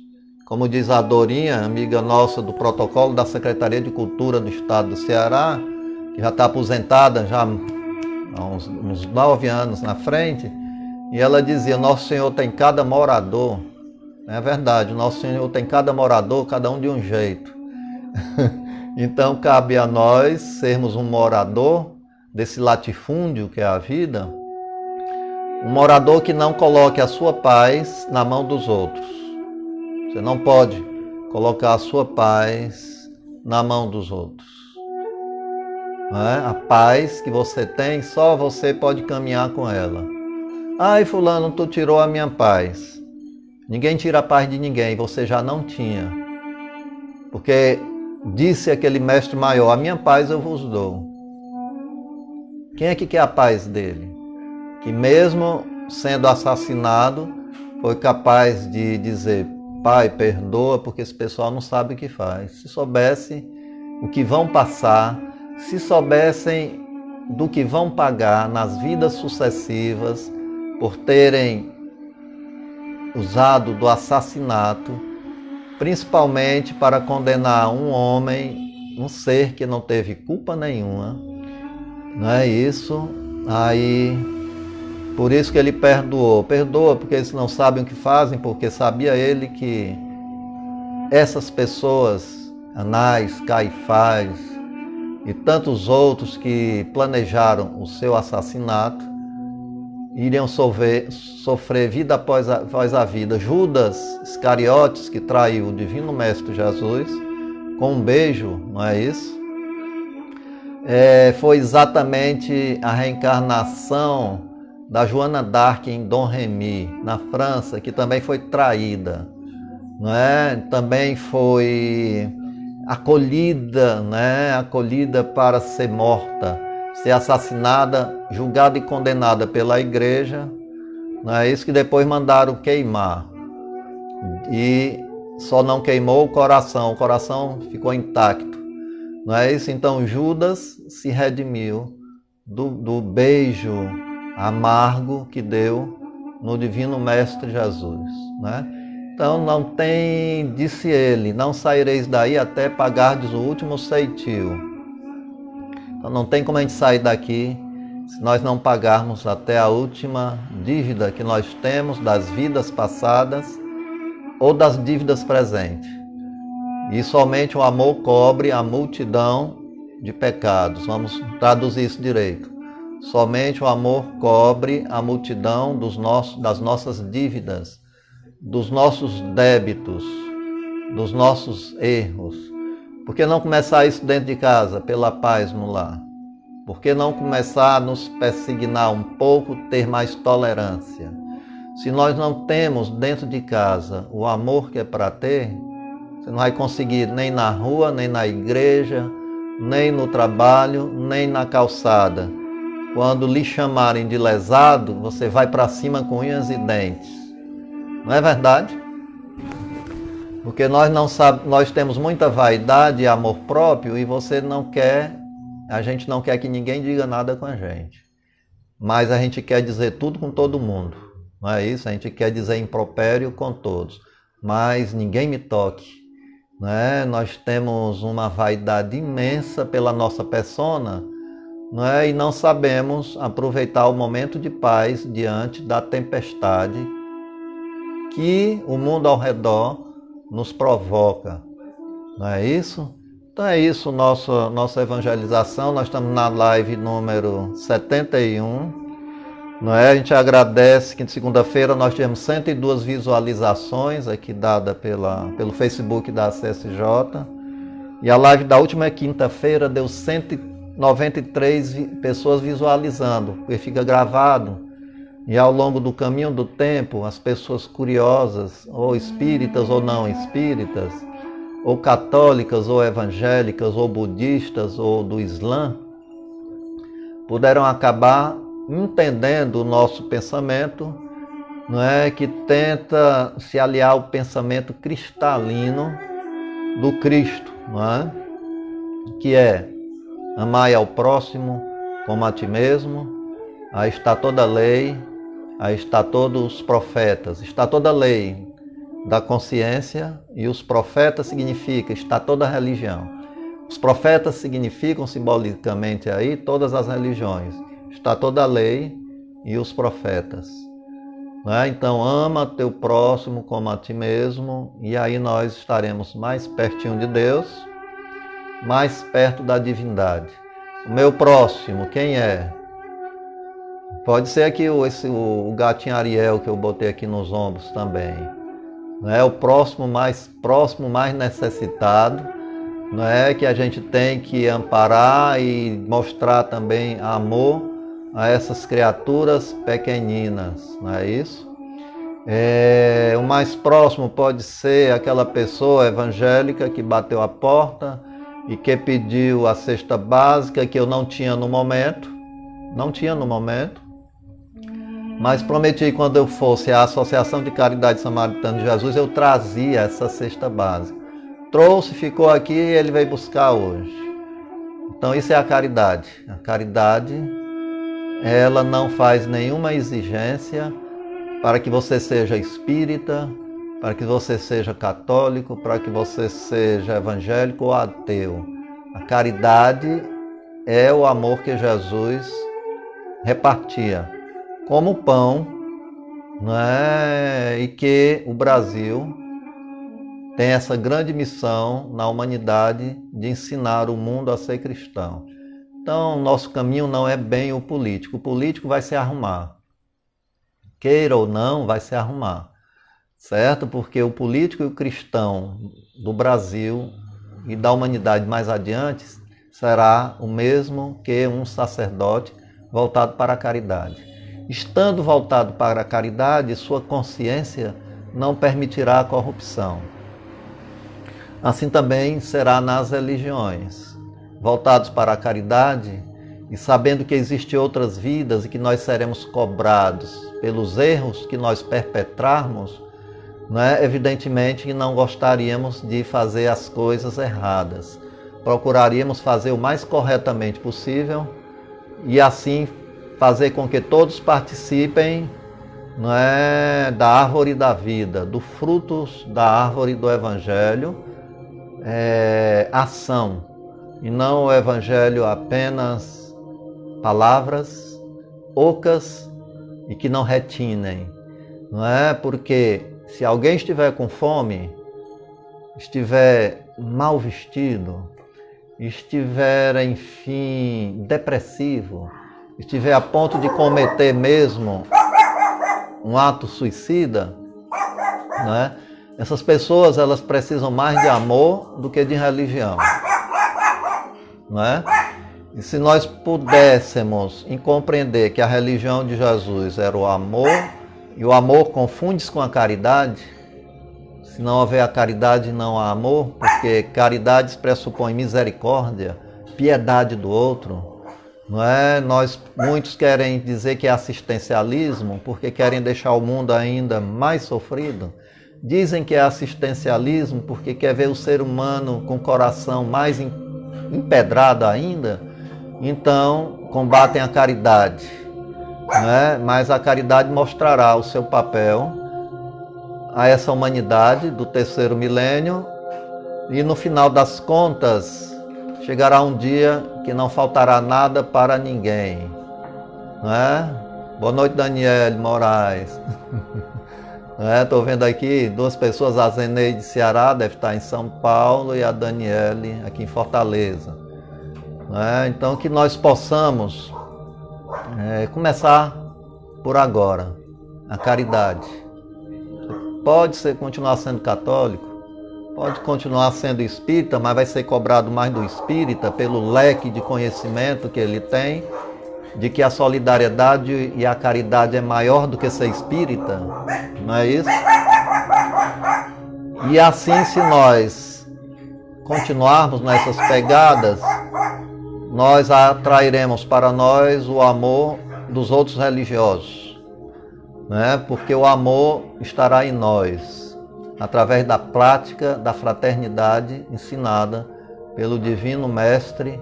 como diz a Dorinha, amiga nossa do protocolo da Secretaria de Cultura do Estado do Ceará, que já está aposentada já há uns 9 anos na frente, e ela dizia: Nosso Senhor tem cada morador. É verdade, o Nosso Senhor tem cada morador, cada um de um jeito. Então, cabe a nós sermos um morador desse latifúndio que é a vida, um morador que não coloque a sua paz na mão dos outros. Você não pode colocar a sua paz na mão dos outros. Não é? A paz que você tem, só você pode caminhar com ela. Ai, fulano, tu tirou a minha paz. Ninguém tira a paz de ninguém, você já não tinha. Porque disse aquele mestre maior: a minha paz eu vos dou. Quem é que quer a paz dele? Que mesmo sendo assassinado, foi capaz de dizer: Pai, perdoa, porque esse pessoal não sabe o que faz. Se soubesse o que vão passar, se soubessem do que vão pagar nas vidas sucessivas por terem usado do assassinato, principalmente para condenar um homem, um ser que não teve culpa nenhuma, não é isso? Aí, por isso que ele perdoou. Perdoa porque eles não sabem o que fazem, porque sabia ele que essas pessoas, Anás, Caifás e tantos outros que planejaram o seu assassinato, iriam sofrer vida após a vida. Judas Iscariotes, que traiu o Divino Mestre Jesus com um beijo, não é isso? Foi exatamente a reencarnação da Joana d'Arc em Dom Remy, na França, que também foi traída, não é? Também foi acolhida, né? Acolhida para ser morta, ser assassinada, julgada e condenada pela igreja, não é isso? Que depois mandaram queimar, e só não queimou o coração ficou intacto, não é isso? Então Judas se redimiu do beijo amargo que deu no Divino Mestre Jesus, né? Então não tem, disse ele, não saireis daí até pagardes o último ceitil. Então não tem como a gente sair daqui se nós não pagarmos até a última dívida que nós temos das vidas passadas ou das dívidas presentes. E somente o amor cobre a multidão de pecados. Vamos traduzir isso direito. Somente o amor cobre a multidão das nossas dívidas, dos nossos débitos, dos nossos erros. Por que não começar isso dentro de casa, pela paz no lar? Por que não começar a nos persignar um pouco, ter mais tolerância? Se nós não temos dentro de casa o amor que é para ter, você não vai conseguir nem na rua, nem na igreja, nem no trabalho, nem na calçada. Quando lhe chamarem de lesado, você vai para cima com unhas e dentes. Não é verdade? Porque nós temos muita vaidade e amor próprio e a gente não quer que ninguém diga nada com a gente. Mas a gente quer dizer tudo com todo mundo. Não é isso? A gente quer dizer impropério com todos. Mas ninguém me toque. Não é? Nós temos uma vaidade imensa pela nossa persona, não é? E não sabemos aproveitar o momento de paz diante da tempestade que o mundo ao redor nos provoca. Não é isso? Então é isso, nossa evangelização. Nós estamos na live número 71. Não é? A gente agradece que de segunda-feira nós tivemos 102 visualizações aqui dada pelo Facebook da CSJ. E a live da última quinta-feira deu 193 pessoas visualizando, porque fica gravado. E ao longo do caminho do tempo, as pessoas curiosas, ou espíritas ou não espíritas, ou católicas ou evangélicas, ou budistas ou do Islã, puderam acabar entendendo o nosso pensamento, não é, que tenta se aliar ao pensamento cristalino do Cristo, não é? Que é amai ao próximo como a ti mesmo. Aí está toda a lei, aí está todos os profetas, está toda a lei da consciência, e os profetas significa está toda a religião. Os profetas significam simbolicamente aí todas as religiões. Está toda a lei e os profetas. Né? Então, ama teu próximo como a ti mesmo, e aí nós estaremos mais pertinho de Deus, mais perto da divindade. O meu próximo, quem é? Pode ser aqui o gatinho Ariel que eu botei aqui nos ombros também. Né? O próximo, mais necessitado, não é, que a gente tem que amparar e mostrar também amor a essas criaturas pequeninas, não é isso? O mais próximo pode ser aquela pessoa evangélica que bateu a porta e que pediu a cesta básica que eu não tinha no momento, mas prometi quando eu fosse à Associação de Caridade Samaritana de Jesus, eu trazia essa cesta básica. Trouxe, ficou aqui e ele veio buscar hoje. Então isso é a caridade. A caridade, ela não faz nenhuma exigência para que você seja espírita, para que você seja católico, para que você seja evangélico ou ateu. A caridade é o amor que Jesus repartia como pão, né? E que o Brasil tem essa grande missão na humanidade de ensinar o mundo a ser cristão. Então, nosso caminho não é bem o político. O político vai se arrumar. Queira ou não, vai se arrumar. Certo? Porque o político e o cristão do Brasil e da humanidade mais adiante será o mesmo que um sacerdote voltado para a caridade. Estando voltado para a caridade, sua consciência não permitirá a corrupção. Assim também será nas religiões. Voltados para a caridade e sabendo que existem outras vidas e que nós seremos cobrados pelos erros que nós perpetrarmos, né? Evidentemente que não gostaríamos de fazer as coisas erradas. Procuraríamos fazer o mais corretamente possível e assim fazer com que todos participem, não é, da árvore da vida, dos frutos da árvore do Evangelho, ação, e não o Evangelho apenas palavras, ocas e que não retinem, não é? Porque se alguém estiver com fome, estiver mal vestido, estiver, enfim, depressivo, estiver a ponto de cometer mesmo um ato suicida, né? Essas pessoas, elas precisam mais de amor do que de religião, né? E se nós pudéssemos compreender que a religião de Jesus era o amor, e o amor confunde-se com a caridade, se não houver a caridade, não há amor, porque caridade pressupõe misericórdia, piedade do outro, não é? Muitos querem dizer que é assistencialismo, porque querem deixar o mundo ainda mais sofrido. Dizem que é assistencialismo porque quer ver o ser humano com o coração mais empedrado ainda. Então, combatem a caridade, né? Mas a caridade mostrará o seu papel a essa humanidade do terceiro milênio e no final das contas chegará um dia que não faltará nada para ninguém, né? Boa noite, Daniele Moraes. Estou vendo aqui duas pessoas, a Zeneide de Ceará, deve estar em São Paulo, e a Daniele aqui em Fortaleza. Então que nós possamos começar por agora, a caridade. Pode continuar sendo católico, pode continuar sendo espírita, mas vai ser cobrado mais do espírita pelo leque de conhecimento que ele tem, de que a solidariedade e a caridade é maior do que ser espírita, não é isso? E assim, se nós continuarmos nessas pegadas, nós atrairemos para nós o amor dos outros religiosos, né? Porque o amor estará em nós, através da prática da fraternidade ensinada pelo Divino Mestre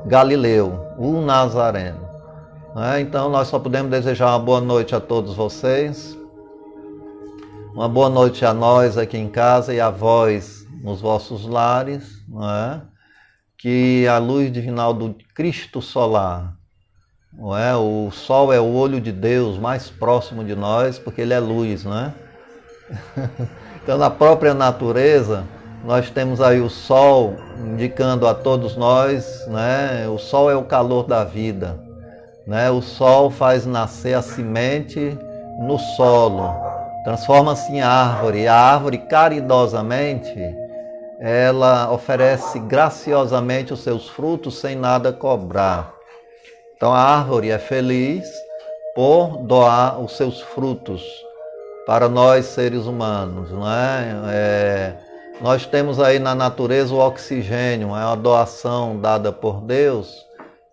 Galileu, o Nazareno. Então nós só podemos desejar uma boa noite a todos vocês, uma boa noite a nós aqui em casa e a vós nos vossos lares, não é? Que a luz divinal do Cristo solar, não é? O sol é o olho de Deus mais próximo de nós, porque ele é luz, não é? Então na própria natureza nós temos aí o sol indicando a todos nós, né? O sol é o calor da vida, né? O sol faz nascer a semente no solo, transforma-se em árvore, e a árvore caridosamente ela oferece graciosamente os seus frutos sem nada cobrar. Então a árvore é feliz por doar os seus frutos para nós seres humanos, não é? Nós temos aí na natureza o oxigênio, é uma doação dada por Deus,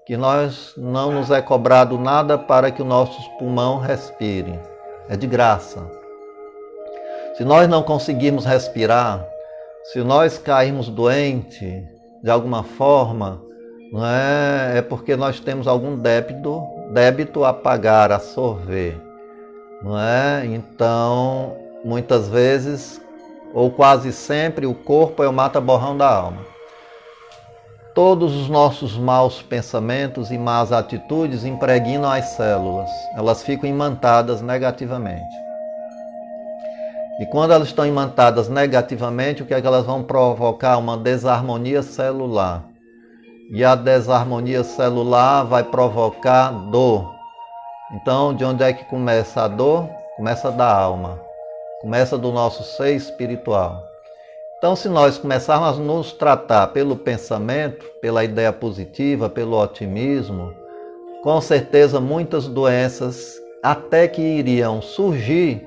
que nós não nos é cobrado nada para que o nosso pulmão respire. É de graça. Se nós não conseguirmos respirar, se nós cairmos doentes de alguma forma, não é porque nós temos algum débito a pagar, a sorver, não é? Então, muitas vezes, ou quase sempre, o corpo é o mata-borrão da alma. Todos os nossos maus pensamentos e más atitudes impregnam as células. Elas ficam imantadas negativamente. E quando elas estão imantadas negativamente, o que é que elas vão provocar? Uma desarmonia celular. E a desarmonia celular vai provocar dor. Então, de onde é que começa a dor? Começa da alma. Começa do nosso ser espiritual. Então, se nós começarmos a nos tratar pelo pensamento, pela ideia positiva, pelo otimismo, com certeza muitas doenças, até que iriam surgir,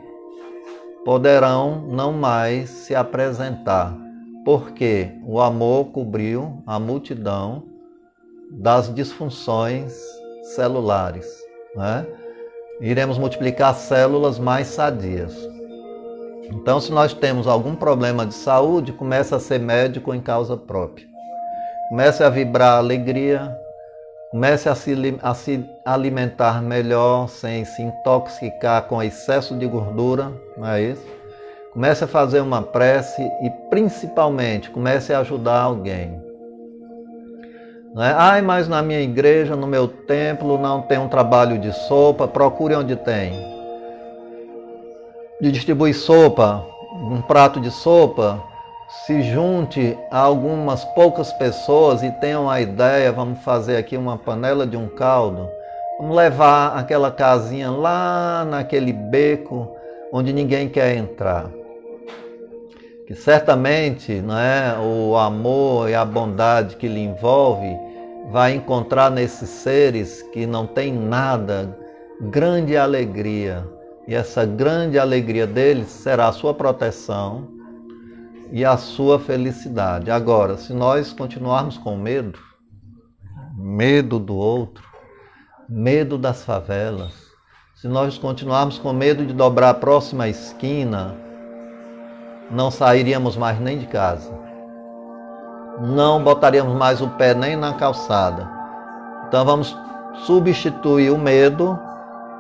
poderão não mais se apresentar, porque o amor cobriu a multidão das disfunções celulares, né? Iremos multiplicar células mais sadias. Então, se nós temos algum problema de saúde, comece a ser médico em causa própria. Comece a vibrar alegria, comece a se alimentar melhor, sem se intoxicar com excesso de gordura, não é isso? Comece a fazer uma prece e, principalmente, comece a ajudar alguém. Não é? Ai, mas na minha igreja, no meu templo, não tem um trabalho de sopa. Procure onde tem. De distribuir sopa, um prato de sopa, se junte a algumas poucas pessoas e tenham a ideia, vamos fazer aqui uma panela de um caldo, vamos levar aquela casinha lá naquele beco onde ninguém quer entrar. Que certamente, não é, o amor e a bondade que lhe envolve vai encontrar nesses seres que não têm nada, grande alegria. E essa grande alegria deles será a sua proteção e a sua felicidade. Agora, se nós continuarmos com medo, medo do outro, medo das favelas, se nós continuarmos com medo de dobrar a próxima esquina, não sairíamos mais nem de casa. Não botaríamos mais o pé nem na calçada. Então vamos substituir o medo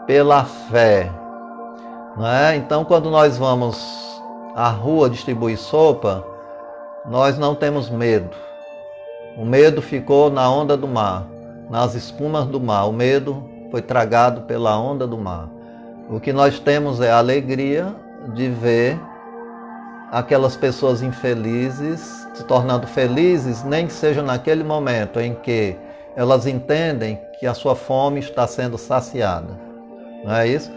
pela fé. Não é? Então quando nós vamos à rua distribuir sopa, nós não temos medo. O medo ficou na onda do mar, nas espumas do mar. O medo foi tragado pela onda do mar. O que nós temos é a alegria de ver aquelas pessoas infelizes se tornando felizes, nem que seja naquele momento em que elas entendem que a sua fome está sendo saciada. Não é isso?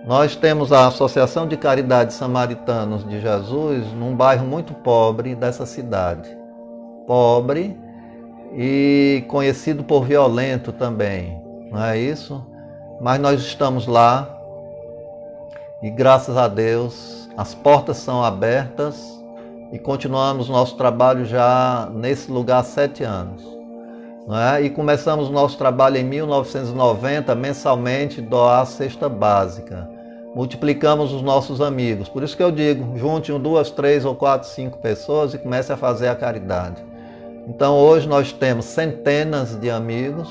Nós temos a Associação de Caridade Samaritanos de Jesus num bairro muito pobre dessa cidade. Pobre e conhecido por violento também, não é isso? Mas nós estamos lá e graças a Deus as portas são abertas e continuamos nosso trabalho já nesse lugar há 7 anos. Não é? E começamos nosso trabalho em 1990, mensalmente, doar a cesta básica. Multiplicamos os nossos amigos. Por isso que eu digo, junte 2, 3 ou 4, 5 pessoas e comece a fazer a caridade. Então hoje nós temos centenas de amigos,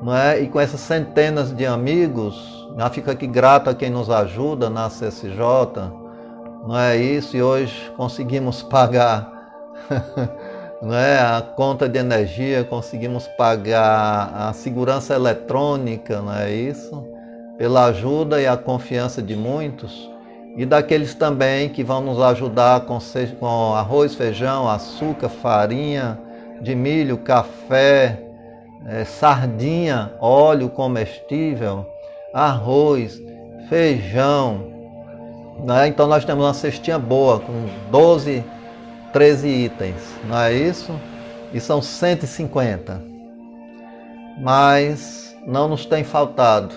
não é? E com essas centenas de amigos, já fica aqui grato a quem nos ajuda na CSJ, não é isso? E hoje conseguimos pagar não é, a conta de energia, conseguimos pagar a segurança eletrônica, não é isso? Pela ajuda e a confiança de muitos e daqueles também que vão nos ajudar com arroz, feijão, açúcar, farinha de milho, café, sardinha, óleo comestível, arroz, feijão. Né? Então nós temos uma cestinha boa com 12, 13 itens, não é isso? E são 150. Mas não nos tem faltado,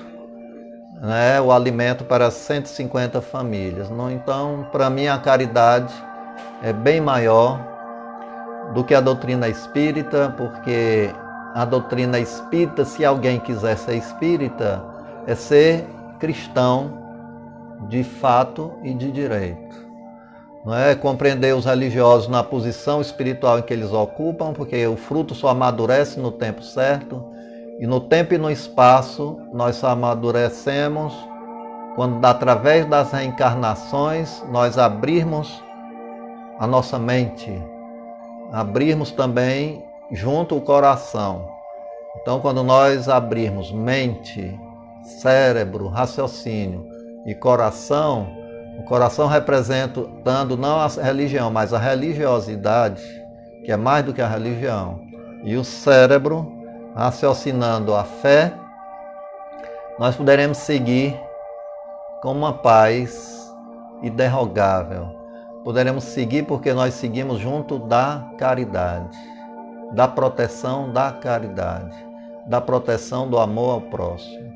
né, o alimento para 150 famílias. Então, para mim, a caridade é bem maior do que a doutrina espírita, porque a doutrina espírita, se alguém quiser ser espírita, é ser cristão de fato e de direito. Não é compreender os religiosos na posição espiritual em que eles ocupam, porque o fruto só amadurece no tempo certo, e no tempo e no espaço nós só amadurecemos quando, através das reencarnações, nós abrirmos a nossa mente, abrirmos também junto o coração. Então, quando nós abrirmos mente, cérebro, raciocínio e coração, o coração representando não a religião, mas a religiosidade, que é mais do que a religião, e o cérebro raciocinando a fé, nós poderemos seguir com uma paz inderrogável. Poderemos seguir porque nós seguimos junto da caridade, da proteção da caridade, da proteção do amor ao próximo.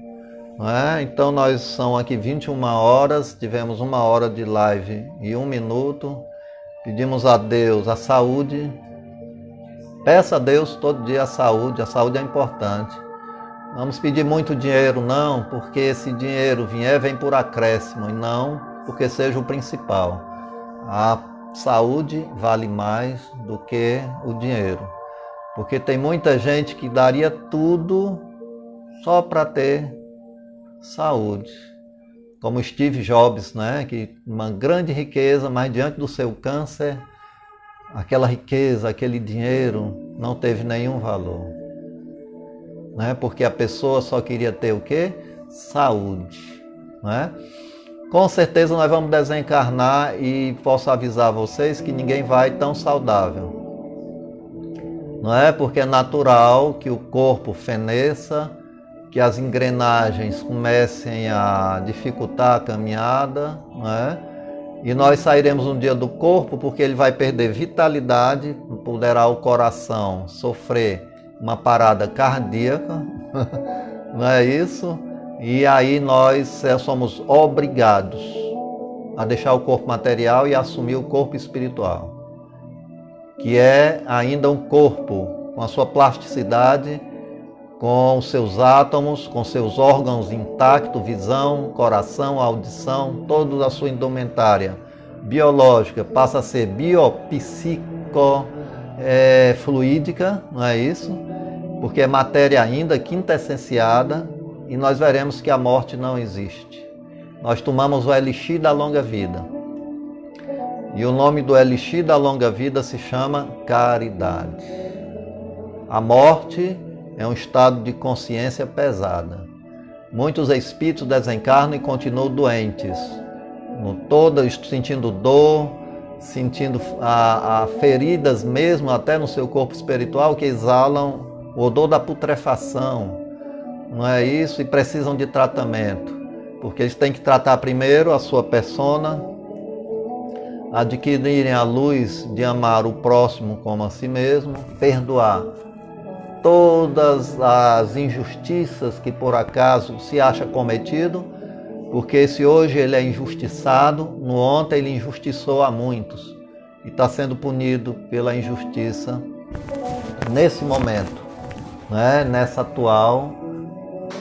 Não é? Então nós são aqui 21 horas, tivemos 1 hora de live e 1 minuto. Pedimos a Deus a saúde. Peça a Deus todo dia a saúde é importante. Não vamos pedir muito dinheiro não, porque esse dinheiro vem por acréscimo, e não porque seja o principal. A saúde vale mais do que o dinheiro, porque tem muita gente que daria tudo só para ter saúde. Como Steve Jobs, né? Que uma grande riqueza, mas diante do seu câncer, aquela riqueza, aquele dinheiro não teve nenhum valor. né? Porque a pessoa só queria ter o quê? Saúde, né? Com certeza nós vamos desencarnar e posso avisar vocês que ninguém vai tão saudável. Não é? Porque é natural que o corpo feneça, que as engrenagens comecem a dificultar a caminhada, não é? E nós sairemos um dia do corpo porque ele vai perder vitalidade, poderá o coração sofrer uma parada cardíaca, não é isso? E aí nós somos obrigados a deixar o corpo material e assumir o corpo espiritual, que é ainda um corpo com a sua plasticidade, com os seus átomos, com seus órgãos intactos, visão, coração, audição, toda a sua indumentária biológica passa a ser biopsico fluídica, não é isso? Porque é matéria ainda quintessenciada e nós veremos que a morte não existe. Nós tomamos o elixir da longa vida. E o nome do elixir da longa vida se chama caridade. A morte é um estado de consciência pesada. Muitos espíritos desencarnam e continuam doentes, sentindo dor, sentindo feridas mesmo até no seu corpo espiritual que exalam o odor da putrefação, não é isso? E precisam de tratamento, porque eles têm que tratar primeiro a sua persona, adquirirem a luz de amar o próximo como a si mesmo, perdoar todas as injustiças que por acaso se acha cometido, porque se hoje ele é injustiçado, no ontem ele injustiçou a muitos e está sendo punido pela injustiça nesse momento, né? Nessa atual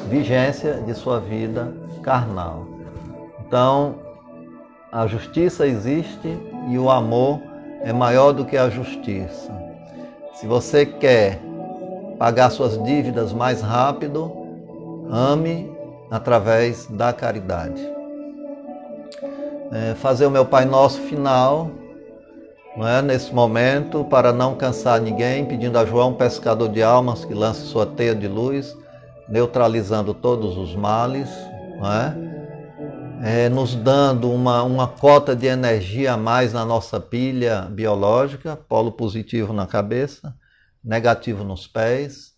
vigência de sua vida carnal. Então, a justiça existe e o amor é maior do que a justiça. Se você quer pagar suas dívidas mais rápido, ame através da caridade. Fazer o meu Pai Nosso final, não é, nesse momento, para não cansar ninguém, pedindo a João, pescador de almas, que lance sua teia de luz, neutralizando todos os males, não é? Nos dando uma cota de energia a mais na nossa pilha biológica, polo positivo na cabeça, negativo nos pés.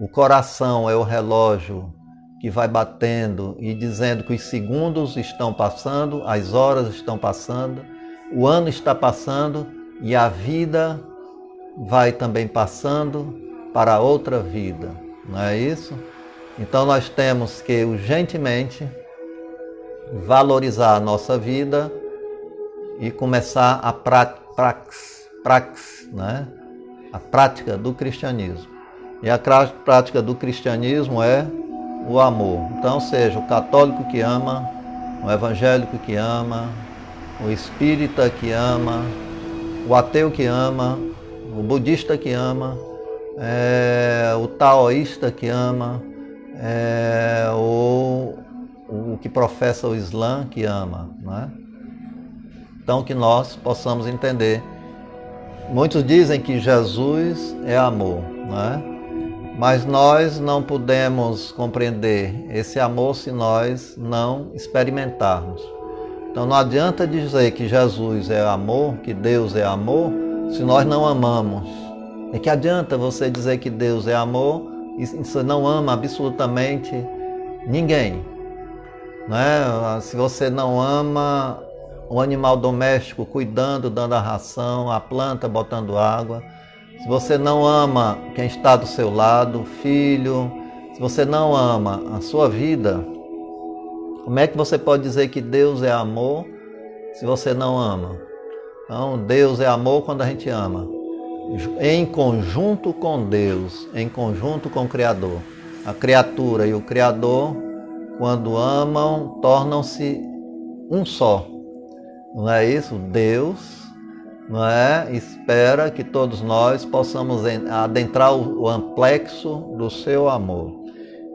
O coração é o relógio que vai batendo e dizendo que os segundos estão passando, as horas estão passando, o ano está passando e a vida vai também passando para outra vida, não é isso? Então nós temos que urgentemente valorizar a nossa vida e começar a né? A prática do cristianismo. E a prática do cristianismo é o amor. Então, seja o católico que ama, o evangélico que ama, o espírita que ama, o ateu que ama, o budista que ama, o taoísta que ama, o que professa o Islã que ama, né? Então que nós possamos entender. Muitos dizem que Jesus é amor, né? Mas nós não podemos compreender esse amor se nós não experimentarmos. Então não adianta dizer que Jesus é amor, que Deus é amor, se nós não amamos. É que adianta você dizer que Deus é amor e você não ama absolutamente ninguém, né? Se você não ama o animal doméstico cuidando, dando a ração, a planta botando água, se você não ama quem está do seu lado, filho, se você não ama a sua vida, como é que você pode dizer que Deus é amor se você não ama? Então, Deus é amor quando a gente ama, em conjunto com Deus, em conjunto com o Criador. A criatura e o Criador, quando amam, tornam-se um só. Não é isso? Deus, não é? Espera que todos nós possamos adentrar o amplexo do seu amor.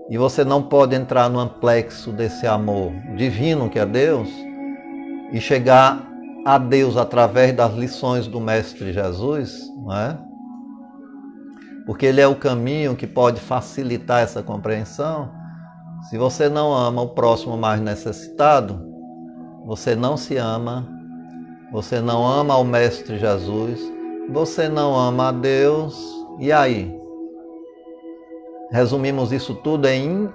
E você não pode entrar no amplexo desse amor divino que é Deus e chegar a Deus através das lições do Mestre Jesus, não é? porque ele é o caminho que pode facilitar essa compreensão. Se você não ama o próximo mais necessitado, você não se ama, você não ama ao Mestre Jesus, você não ama a Deus, e aí? Resumimos isso tudo em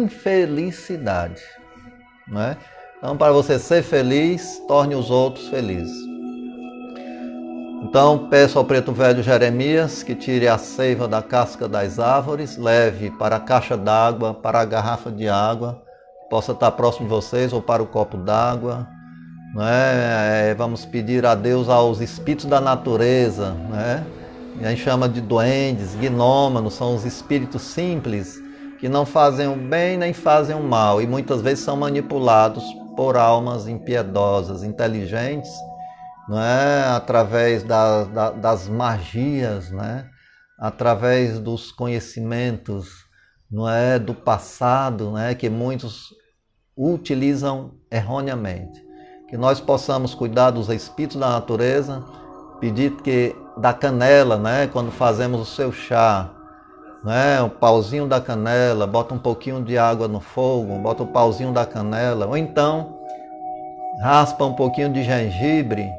infelicidade, não é? Então, para você ser feliz, torne os outros felizes. Então, peço ao preto velho Jeremias que tire a seiva da casca das árvores, leve para a caixa d'água, para a garrafa de água, possa estar próximo de vocês, ou para o copo d'água. Não é? Vamos pedir a Deus aos espíritos da natureza, não é? A gente chama de duendes, gnômanos, são os espíritos simples que não fazem o bem nem fazem o mal e muitas vezes são manipulados por almas impiedosas, inteligentes, não é? Através das magias, né? Através dos conhecimentos, não é? Do passado, né? Que muitos utilizam erroneamente. Que nós possamos cuidar dos espíritos da natureza, pedir que da canela, né? Quando fazemos o seu chá, né? O pauzinho da canela, bota um pouquinho de água no fogo, bota o pauzinho da canela, ou então raspa um pouquinho de gengibre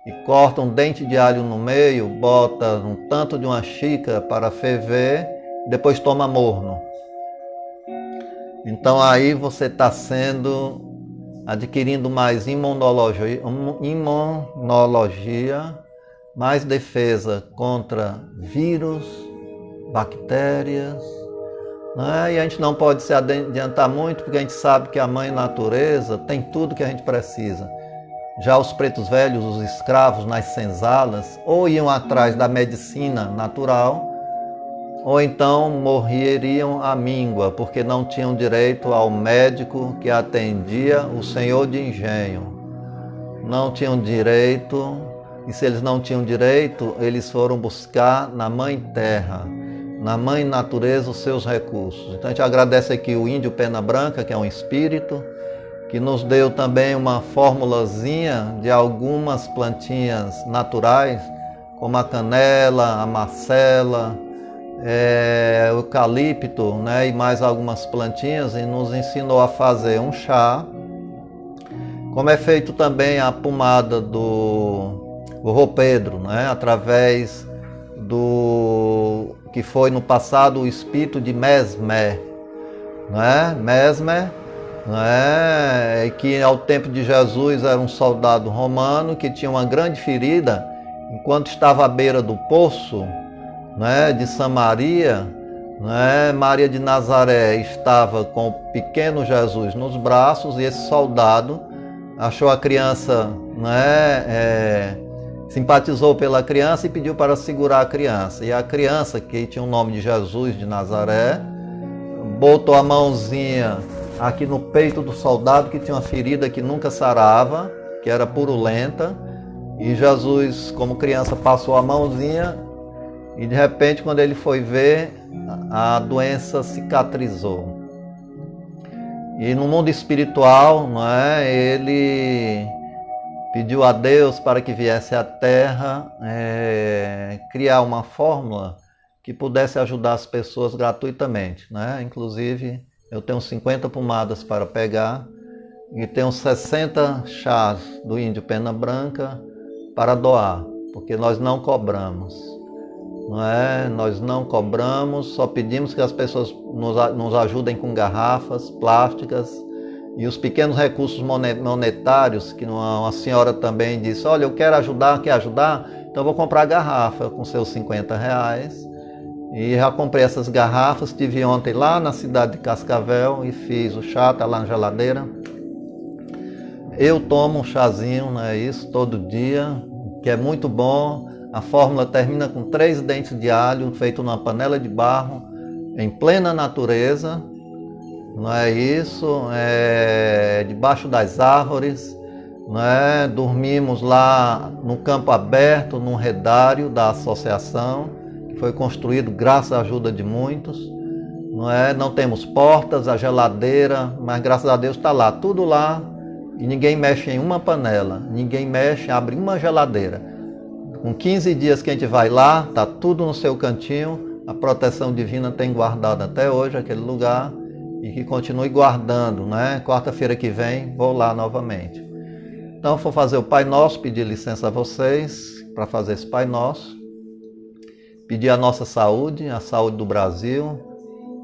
e corta um dente de alho no meio, bota um tanto de uma xícara para ferver, depois toma morno. Então aí você está adquirindo mais imunologia, mais defesa contra vírus, bactérias, né? E a gente não pode se adiantar muito, porque a gente sabe que a mãe natureza tem tudo que a gente precisa. Já os pretos velhos, os escravos nas senzalas, ou iam atrás da medicina natural, ou então morreriam à míngua, porque não tinham direito ao médico que atendia o senhor de engenho. Não tinham direito, e se eles não tinham direito, eles foram buscar na Mãe Terra, na Mãe Natureza, os seus recursos. Então a gente agradece aqui o índio Pena Branca, que é um espírito, que nos deu também uma formulazinha de algumas plantinhas naturais, como a canela, a macela, o eucalipto, né, e mais algumas plantinhas, e nos ensinou a fazer um chá, como é feito também a pomada do Rô Pedro, né, através do que foi no passado o espírito de Mesmer, né, Mesmer, né, que ao tempo de Jesus era um soldado romano que tinha uma grande ferida, enquanto estava à beira do poço, né, de Samaria, né, Maria de Nazaré estava com o pequeno Jesus nos braços, e esse soldado achou a criança, né, simpatizou pela criança e pediu para segurar a criança. E a criança, que tinha o nome de Jesus de Nazaré, botou a mãozinha aqui no peito do soldado, que tinha uma ferida que nunca sarava, que era purulenta, e Jesus, como criança, passou a mãozinha, e de repente, quando ele foi ver, a doença cicatrizou. E no mundo espiritual, não é, ele pediu a Deus para que viesse à Terra criar uma fórmula que pudesse ajudar as pessoas gratuitamente, né? Inclusive, eu tenho 50 pomadas para pegar e tenho 60 chás do índio Pena Branca para doar, porque nós não cobramos. Não é? Nós não cobramos, só pedimos que as pessoas nos ajudem com garrafas plásticas e os pequenos recursos monetários, que uma senhora também disse, olha, eu quero ajudar, quer ajudar? Então eu vou comprar garrafa com seus R$50. E já comprei essas garrafas, estive ontem lá na cidade de Cascavel e fiz o chá, está lá na geladeira. Eu tomo um chazinho, não é isso, todo dia, que é muito bom. A fórmula termina com 3 dentes de alho feito numa panela de barro, em plena natureza, não é isso? Debaixo das árvores, não é? Dormimos lá no campo aberto, num redário da associação, que foi construído graças à ajuda de muitos, não é? Não temos portas, a geladeira, mas graças a Deus está lá, tudo lá, e ninguém mexe em uma panela, ninguém mexe, abre uma geladeira. Com 15 dias que a gente vai lá, está tudo no seu cantinho, a proteção divina tem guardado até hoje aquele lugar e que continue guardando, né? Quarta-feira que vem vou lá novamente. Então vou fazer o Pai Nosso, pedir licença a vocês para fazer esse Pai Nosso, pedir a nossa saúde, a saúde do Brasil,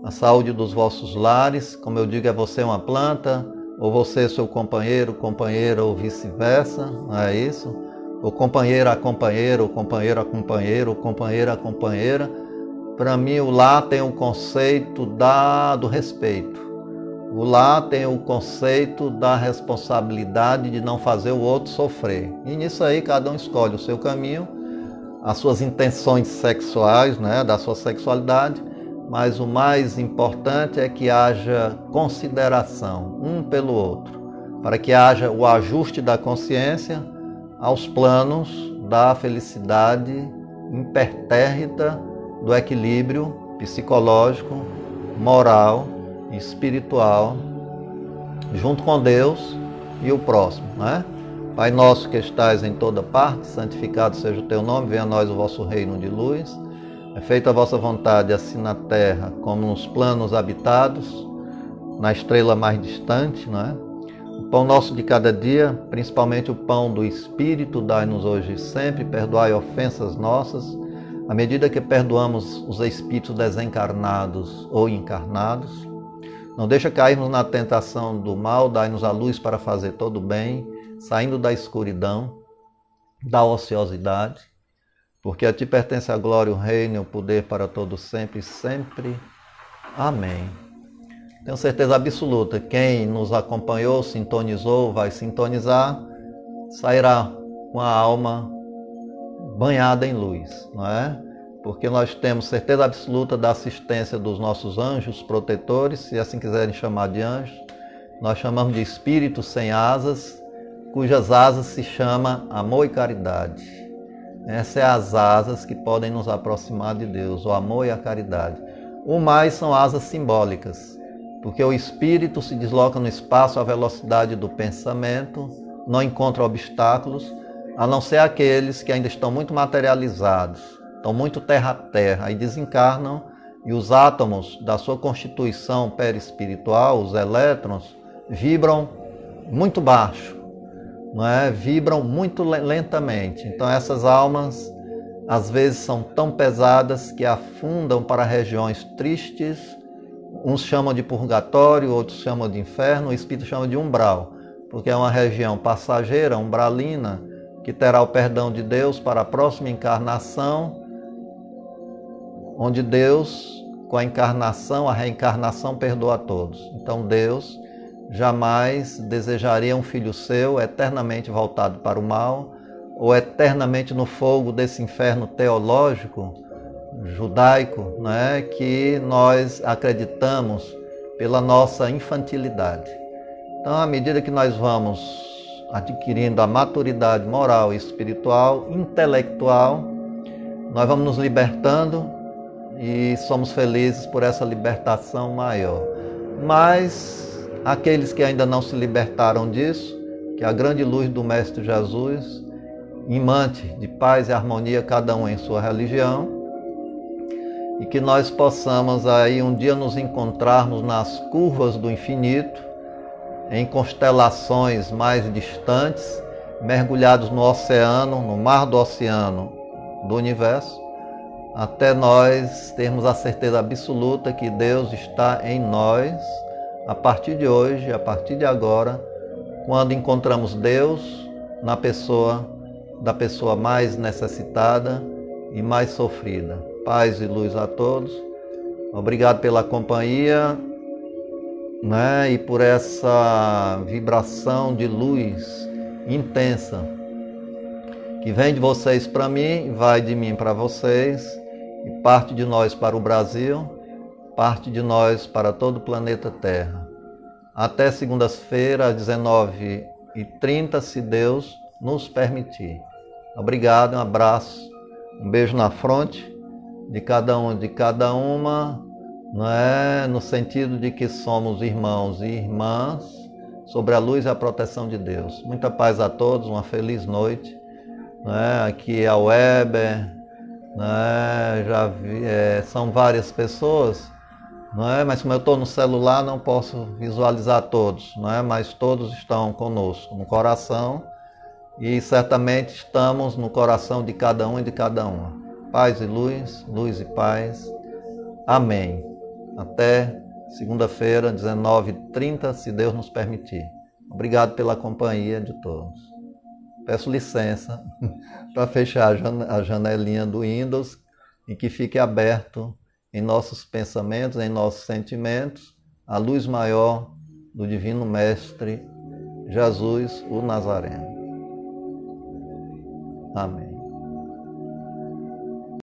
a saúde dos vossos lares. Como eu digo, é você uma planta, ou você seu companheiro, companheira, ou vice-versa, não é isso? Ou companheira a companheiro, ou companheiro a companheiro, ou companheira a companheira. Para mim, o lar tem o conceito do respeito. O lar tem o conceito da responsabilidade de não fazer o outro sofrer. E nisso aí, cada um escolhe o seu caminho, as suas intenções sexuais, né, da sua sexualidade, mas o mais importante é que haja consideração um pelo outro, para que haja o ajuste da consciência aos planos da felicidade impertérrita, do equilíbrio psicológico, moral e espiritual, junto com Deus e o próximo, né? Pai nosso que estais em toda parte, santificado seja o teu nome, venha a nós o vosso reino de luz. É feita a vossa vontade, assim na terra como nos planos habitados, na estrela mais distante, né? O pão nosso de cada dia, principalmente o pão do Espírito, dai-nos hoje e sempre, perdoai ofensas nossas, à medida que perdoamos os espíritos desencarnados ou encarnados. Não deixa cairmos na tentação do mal, dai-nos a luz para fazer todo o bem, saindo da escuridão, da ociosidade, porque a ti pertence a glória, o reino e o poder para todos sempre e sempre. Amém. Tenho certeza absoluta, quem nos acompanhou, sintonizou, vai sintonizar, sairá com a alma banhada em luz, não é? Porque nós temos certeza absoluta da assistência dos nossos anjos protetores, se assim quiserem chamar de anjos. Nós chamamos de espíritos sem asas, cujas asas se chama amor e caridade. Essas são as asas que podem nos aproximar de Deus, o amor e a caridade. O mais são asas simbólicas, porque o espírito se desloca no espaço à velocidade do pensamento, não encontra obstáculos, a não ser aqueles que ainda estão muito materializados, estão muito terra a terra e desencarnam, e os átomos da sua constituição perispiritual, os elétrons, vibram muito baixo, não é? Vibram muito lentamente. Então essas almas às vezes são tão pesadas que afundam para regiões tristes, uns chamam de purgatório, outros chamam de inferno, o espírito chama de umbral, porque é uma região passageira, umbralina, que terá o perdão de Deus para a próxima encarnação, onde Deus, com a encarnação, a reencarnação, perdoa a todos. Então Deus jamais desejaria um filho seu eternamente voltado para o mal, ou eternamente no fogo desse inferno teológico, judaico, né, que nós acreditamos pela nossa infantilidade. Então, à medida que nós vamos adquirindo a maturidade moral, espiritual, intelectual, nós vamos nos libertando e somos felizes por essa libertação maior. Mas aqueles que ainda não se libertaram disso, que a grande luz do Mestre Jesus imante de paz e harmonia, cada um em sua religião, e que nós possamos aí um dia nos encontrarmos nas curvas do infinito, em constelações mais distantes, mergulhados no oceano, no mar do oceano do universo, até nós termos a certeza absoluta que Deus está em nós, a partir de hoje, a partir de agora, quando encontramos Deus na pessoa da pessoa mais necessitada e mais sofrida. Paz e luz a todos. Obrigado pela companhia, né? E por essa vibração de luz intensa que vem de vocês para mim, vai de mim para vocês, e parte de nós para o Brasil, parte de nós para todo o planeta Terra. Até segundas-feira, às 19h30, se Deus nos permitir. Obrigado, um abraço, um beijo na fronte de cada um, de cada uma, não é? No sentido de que somos irmãos e irmãs, sobre a luz e a proteção de Deus. Muita paz a todos, uma feliz noite. Não é? Aqui é a Weber, né? Já vi, são várias pessoas, não é? Mas como eu estou no celular, não posso visualizar todos, não é? Mas todos estão conosco no coração e certamente estamos no coração de cada um e de cada uma. Paz e luz, luz e paz. Amém. Até segunda-feira, 19h30, se Deus nos permitir. Obrigado pela companhia de todos. Peço licença para fechar a janelinha do Windows e que fique aberto em nossos pensamentos, em nossos sentimentos, a luz maior do Divino Mestre Jesus, o Nazareno. Amém.